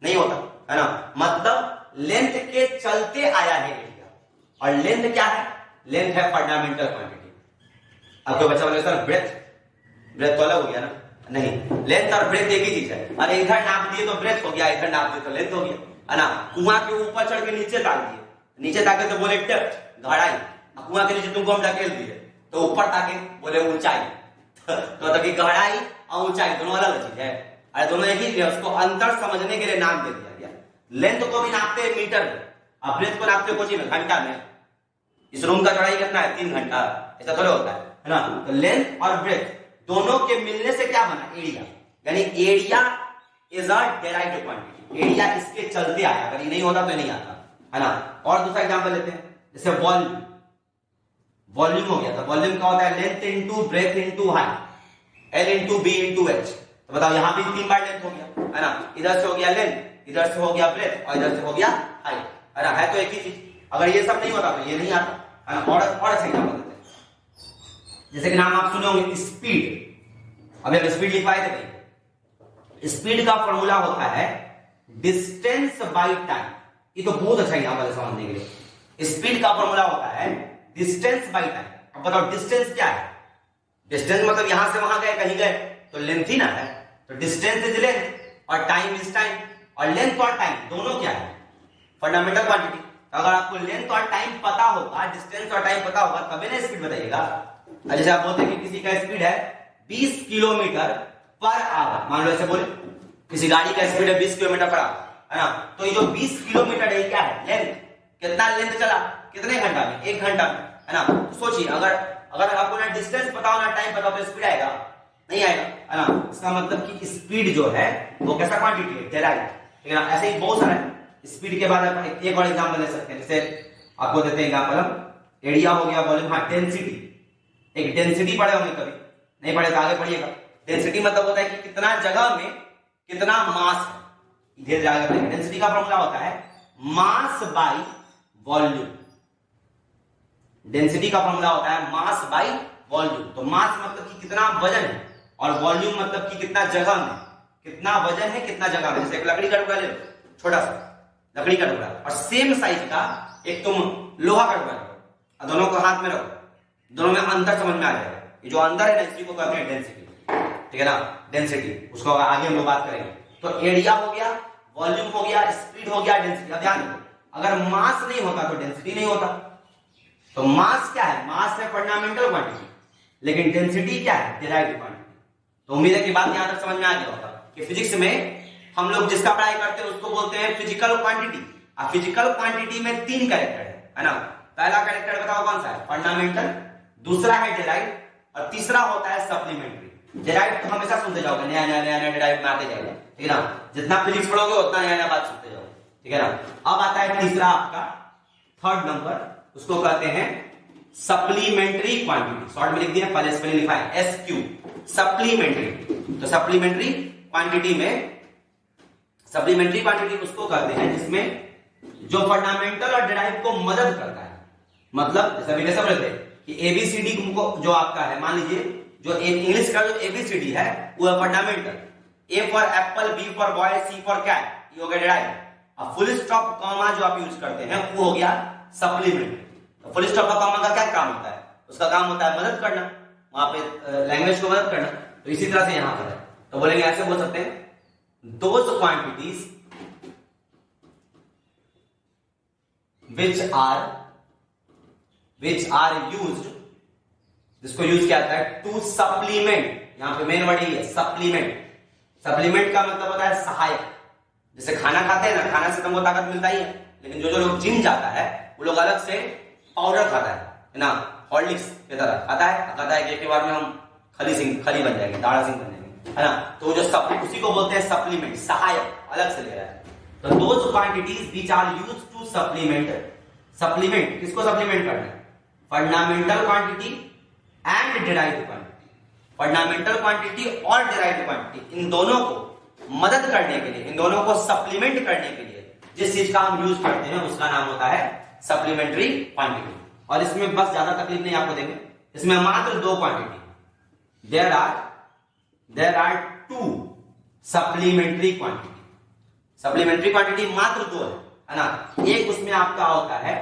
नहीं होता, है ना। मतलब लेंथ के चलते आया है एरिया, और लेंथ क्या है, लेंथ है फंडामेंटल क्वांटिटी। अब कोई बच्चा बोले सर ब्रेथ, ब्रेथ तो अलग हो गया ना, नहीं, लेंथ और ब्रेथ एक ही चीज है। अरे इधर नाप दिए तो ब्रेथ हो गया, इधर नाप दिए तो लेंथ हो गया, है ना। कुआं के ऊपर चढ़ के नीचे ताक दिए, नीचे ताके तो बोले डेप्थ गहराई, कुआं के नीचे तुमको हम ढकेल दिए तो ऊपर ताके बोले ऊंचाई। तो तभी गहराई और ऊंचाई दोनों अलग चीज है, अरे दोनों एक ही है, उसको अंतर समझने के लिए नाम दे दिया गया। लेंथ को भी नापते हैं मीटर में, अब ब्रेथ को नापते कोची में, घंटा में। इस रूम का चौड़ाई कितना है, 3 घंटा, ऐसा थोड़ा होता है ना। तो लेंथ और ब्रेथ दोनों के मिलने से क्या बना, एरिया, यानी area is a derived quantity, area इसके चलते आया, अगर ये नहीं होता तो नहीं आता, है ना। और दूसरा एग्जांपल लेते हैं, जैसे वॉल्यूम, वॉल्यूम हो गया था, वॉल्यूम क्या होता है, length into breadth into height, L into B into H. तो बताओ यहां भी 3 बार लेंथ हो गया, है ना, इधर से हो गया लेंथ, इधर से हो गया ब्रेथ और इधर से हो गया हाइट, है ना, है तो एक ही चीज। अगर ये सब नहीं होता तो ये नहीं आता, है ना। और अच्छा एग्जांपल देते हैं, जैसे कि नाम आप सुने होंगे स्पीड। अभी हम स्पीड लिखवाए थे भाई, स्पीड का फॉर्मूला होता है डिस्टेंस बाय टाइम। ये तो बहुत अच्छा एग्जांपल है समझने के लिए। स्पीड का फॉर्मूला होता है डिस्टेंस बाय टाइम। अब बताओ डिस्टेंस क्या है, डिस्टेंस मतलब यहां से वहां गए, कहीं गए तो लेंथ ही ना है, तो डिस्टेंस इज लेंथ और टाइम इज टाइम। और लेंथ और टाइम दोनों क्या है, फंडामेंटल क्वांटिटी। अगर आपको लेंथ और टाइम पता होगा, डिस्टेंस और टाइम पता होगा, तभी ना स्पीड बताइएगा। जैसे आप बोलते हैं कि किसी का स्पीड है 20 किलोमीटर पर आवर, मान लो ऐसे बोले किसी गाड़ी का स्पीड है 20 किलोमीटर पर आवर, है ना। तो ये जो 20 किलोमीटर है क्या है, लेंथ, कितना लेंथ चला, कितने घंटा में, 1 घंटा में, है ना। तो सोचिए अगर आपको ना डिस्टेंस पता हो ना टाइम पता हो तो स्पीड आएगा, नहीं आएगा, है ना। इसका मतलब कि स्पीड जो है वो कैसा क्वांटिटी है, डेराइव्ड, ठीक है ना। ऐसे ही बहुत सारा है। स्पीड के बाद आप एक और एग्जांपल ले सकते हैं, जैसे आपको देते हैं एग्जांपल हम, एरिया हो गया, वॉल्यूम, हाँ, डेंसिटी। एक डेंसिटी पढ़े होंगे कभी, नहीं पढ़े तो आगे पढ़िएगा। डेंसिटी मतलब होता है कि कितना जगह में कितना मास है, इधर जाकर डेंसिटी का फॉर्मूला होता है मास बाय वॉल्यूम। डेंसिटी का फॉर्मूला होता है मास बाय वॉल्यूम। तो मास मतलब कि कितना वजन है और वॉल्यूम मतलब कि कितना जगह में, कितना वजन है कितना जगह में। जैसे एक लकड़ी का टुकड़ा ले लो, छोटा सा लकड़ी का टुकड़ा, और सेम साइज का एक तुम लोहा का टुकड़ा लो, दोनों को हाथ में रखो, दोनों में अंतर समझ में आ जाएगा। ये जो अंतर है ना, इसी को कहते हैं डेंसिटी, ठीक है ना, डेंसिटी। उसको आगे हम लोग बात करेंगे। तो एरिया हो गया, वॉल्यूम हो गया, स्पीड हो गया, डेंसिटी। अब ध्यान दो, अगर मास नहीं होता तो डेंसिटी नहीं होता। तो मास क्या है, मास है फंडामेंटल क्वांटिटी, लेकिन डेंसिटी क्या है, डेराइव्ड क्वांटिटी। तो उम्मीद है कि बात यहां तक समझ में आ गया होगा कि फिजिक्स में हम लोग जिसका पढ़ाई करते हैं उसको बोलते हैं फिजिकल क्वांटिटी। अब फिजिकल क्वांटिटी में 3 कैरेक्टर है ना। पहला कैरेक्टर बताओ कौन सा है, फंडामेंटल, दूसरा है डेराइव्ड और तीसरा होता है सप्लीमेंट्री। डेराइव्ड तो हमेशा सुनते जाओगे, नया नया नया नया डेराइव्ड में आते जाएगा, ठीक है ना। जितना फिजिक्स पढ़ोगे उतना नया नया बात सुनते जाओगे, ठीक है ना। अब आता है तीसरा आपका, थर्ड नंबर, उसको कहते हैं सप्लीमेंट्री क्वांटिटी। शॉर्ट में लिख दिया, पहले स्पेलिंग लिखा है SQ, सप्लीमेंट्री। तो सप्लीमेंट्री क्वांटिटी में, सप्लीमेंट्री क्वांटिटी उसको कहते हैं जिसमें जो फंडामेंटल और डेराइव को मदद करता है। मतलब जैसे अभी सब रहते हैं कि ABCD को जो आपका है, मान लीजिए जो इंग्लिश का जो ABCD है वो है fundamental, A for apple, B for boy, C for cat, ये हो गया डेराइव। अब फुल स्टॉप कॉमा जो आप यूज करते हैं वो हो गया सप्लीमेंट्री। तो फुल स्टॉप का कॉमा का क्या काम होता है, उसका काम होता है मदद करना, वहां पे लैंग्वेज को मदद करना। तो इसी तरह से यहां पर है, तो बोलेंगे ऐसे बोल सकते हैं, those quantities which are used, जिसको यूज किया जाता है टू सप्लीमेंट। यहां पे मेन वर्ड ही है सप्लीमेंट। सप्लीमेंट का मतलब होता है सहायक। जैसे खाना खाते हैं ना, खाना से तुमको ताकत मिलता ही है, लेकिन जो लोग जिम जाता है वो लोग अलग से पाउडर खाता है ना, हॉर्लिक्स की तरह खाता है कि एक बार में हम खली बन जाएंगे, दाढ़ा सिंह बन जाएंगे, है ना। तो जो उसी को बोलते हैं सप्लीमेंट, सहायक, अलग से ले रहा है। तो those quantities which are used to supplement किसको सप्लीमेंट करना है, fundamental quantity and derived quantity. Fundamental quantity और डेराइव्ड क्वांटिटी, इन दोनों को मदद करने के लिए, इन दोनों को सप्लीमेंट करने के लिए जिस चीज का हम यूज करते हैं उसका नाम होता है सप्लीमेंट्री क्वांटिटी। और इसमें बस ज्यादा तकलीफ नहीं आपको देंगे, इसमें मात्र 2 quantity, there are 2 supplementary quantity. Supplementary quantity मात्र 2 है ना। एक उसमें आपका होता है,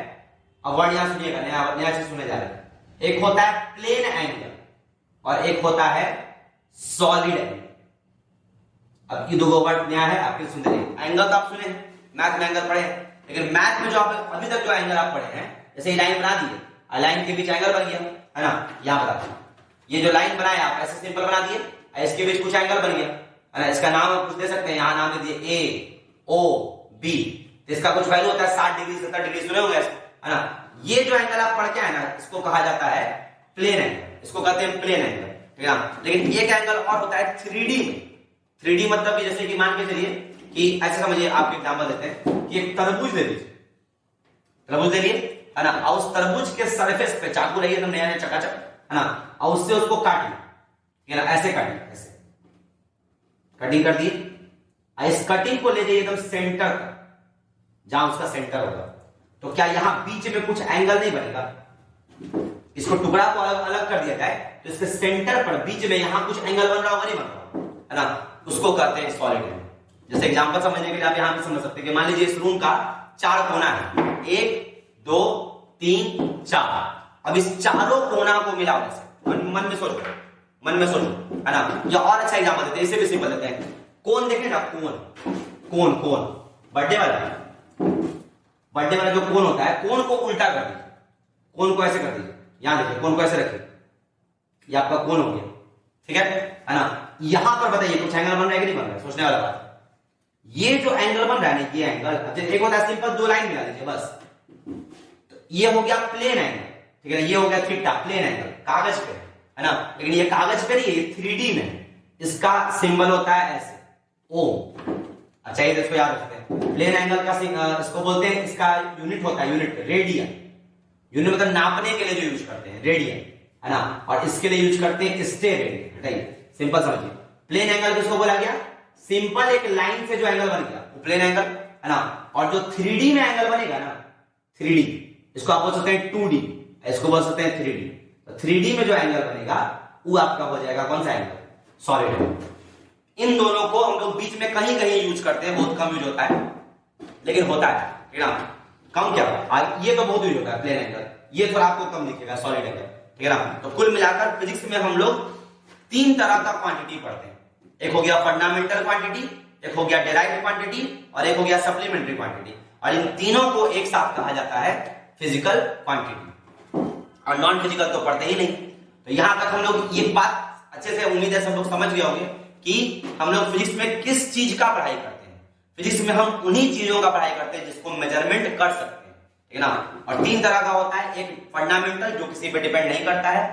अब वर्ड यहां सुनिएगा, नया चीज सुनने जा रहे हैं। एक होता है प्लेन एंगल और एक होता है सॉलिड एंगल। अब ये दो वर्ड नया है आपके सुनते रहिए। एंगल तो आप सुने हैं, मैथ में एंगल पढ़े हैं, लेकिन मैथ में जो आप अभी तक जो एंगल आप पढ़े हैं, जैसे ये लाइन बना दी है, लाइन के बीच एंगल बन गया है ना, यहां बताते हैं। ये जो लाइन बनाया आप ऐसे सिंपल बना दिए, इसके बीच कुछ एंगल बन गया है ना, इसका नाम आप कुछ दे सकते हैं, यहां नाम दे दिए ए ओ बी, तो इसका कुछ वैल्यू होता है 60 डिग्री 70 डिग्री, सुने होंगे है ना। ये जो एंगल आप पढ़ के आए ना, इसको कहा जाता है प्लेन एंगल, इसको कहते हैं प्लेन एंगल, ठीक है ना। लेकिन एक एंगल और होता है 3D में। 3D मतलब कि जैसे कि मान के चलिए कि ऐसे समझिए, आपको एग्जांपल देते हैं कि एक तरबूज ले लीजिए, तरबूज ले लिए है ना, और उस तरबूज के सरफेस पे चाकू रही एकदम नया नया चकाचक है ना, और उससे उसको काटिए, ऐसे काटिए, ऐसे कटिंग कर दी। इस कटिंग को ले जाइए एकदम सेंटर तक, जहां उसका सेंटर होगा, तो क्या यहां बीच में कुछ एंगल नहीं बनेगा? इसको टुकड़ा को अलग अलग कर दिया जाए तो इसके सेंटर पर बीच में यहां कुछ एंगल बन रहा होगा, नहीं बन रहा है ना, उसको कहते हैं सॉलिड एंगल। जैसे एग्जांपल समझने के लिए आप यहां पे समझ सकते हैं कि मान लीजिए इस रूम का 4 कोना है, 1 2 3 4। अब इस चारों कोना को मिलाने से, मन में सोचो, मन में सोचो है ना, या और अच्छा एग्जांपल देते हैं, इसे भी सिंपल देते हैं। कोन देखे ना, कोन, कोन बर्थडे वाला जो कोन होता है, कोन को उल्टा कर दीजिए, कोन को ऐसे कर दीजिए, यहां देखिए कोन को ऐसे रखिए, ये आपका कोन हो गया, ठीक है ना। यहां पर बताइए कुछ एंगल बन रहा है कि नहीं बन रहा है, सोचने वाला बात। ये जो एंगल बन रहा है ना, ये एंगल, एक होता है सिंपल 2 लाइन मिला दीजिए बस, तो ये हो गया प्लेन एंगल, ठीक है ना, ये हो गया थीटा, प्लेन एंगल कागज पे है ना। लेकिन ये कागज पे नहीं, ये 3D में, इसका सिंबल होता है ऐसे ओ। अच्छा, ये इसको याद रखते हैं, प्लेन एंगल का इसको बोलते हैं, इसका यूनिट होता है यूनिट रेडियन। यूनिट मतलब नापने के लिए जो यूज करते हैं, रेडियन है ना, और इसके लिए यूज करते हैं स्टेरेडियन। हटाइए, सिंपल समझिए, प्लेन एंगल किसको बोला गया? सिंपल एक लाइन से जो एंगल बन गया वो प्लेन एंगल है ना। और जो 3D में एंगल बनेगा ना, 3D, इसको आप बोल सकते हैं 2D, इसको बोल सकते हैं 3D। तो 3D में जो एंगल बनेगा वो आपका हो जाएगा कौन सा एंगल? Solid angle. इन दोनों को हम लोग बीच में कहीं कहीं यूज करते हैं, बहुत कम यूज होता है, लेकिन होता है, ठीक है ना। कम क्या, ये तो बहुत यूज होता है प्लेन एंगल, ये थोड़ा आपको कम दिखेगा सॉलिड एंगल, ठीक है ना। तो कुल मिलाकर फिजिक्स में हम लोग 3 तरह का क्वांटिटी पढ़ते हैं। एक हो गया फंडामेंटल क्वांटिटी, एक हो गया डेराइव्ड क्वांटिटी, और एक हो गया सप्लीमेंट्री क्वांटिटी। और इन तीनों को एक साथ कहा जाता है फिजिकल क्वांटिटी, और नॉन फिजिकल तो पढ़ते ही नहीं। तो यहां तक हम लोग ये बात अच्छे से उम्मीद है सब लोग समझ गए होंगे कि हम लोग फिजिक्स में किस चीज का पढ़ाई करते हैं। फिजिक्स में हम उन्हीं चीजों का पढ़ाई करते हैं जिसको मेजरमेंट कर सकते हैं, ठीक है ना। और 3 तरह का होता है, एक फंडामेंटल जो किसी पे डिपेंड नहीं करता है,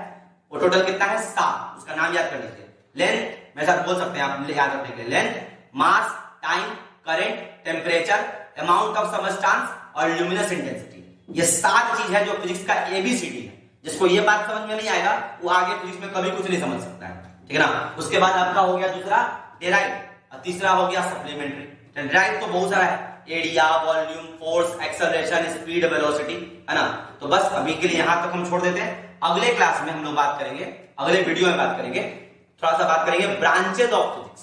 वो टोटल कितना है 7, उसका नाम याद कर लीजिए। लेंथ मेरे साथ बोल सकते हैं आप याद रखने के लिए, length, mass, time, current, temperature, amount of substance और ल्यूमिनस इंटेंसिटी। ये 7 चीज है जो फिजिक्स का एबीसीडी है। जिसको ये बात समझ में नहीं आएगा वो आगे फिजिक्स में कभी कुछ नहीं समझ सकता है, ठीक है ना। उसके बाद आपका हो गया दूसरा डेराइव, और तीसरा हो गया सप्लीमेंट्री। डेराइव तो बहुत सारा है, area, volume, force, acceleration, speed, velocity, है ना। तो बस अभी के लिए यहां तक हम छोड़ देते हैं। अगले क्लास में हम लोग बात करेंगे, अगले वीडियो में बात करेंगे, थोड़ा सा बात करेंगे ब्रांचेज ऑफ फिजिक्स,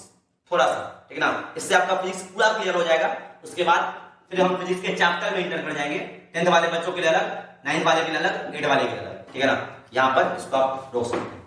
थोड़ा सा, ठीक है ना। इससे आपका फिजिक्स पूरा क्लियर हो जाएगा। उसके बाद फिर हम फिजिक्स के चैप्टर में इंटर कर जाएंगे, 10th वाले बच्चों के लिए अलग, 9th वाले के लिए अलग, 8th वाले के लिए अलग, ठीक है ना। यहां पर इसको आप रोक सकते हैं।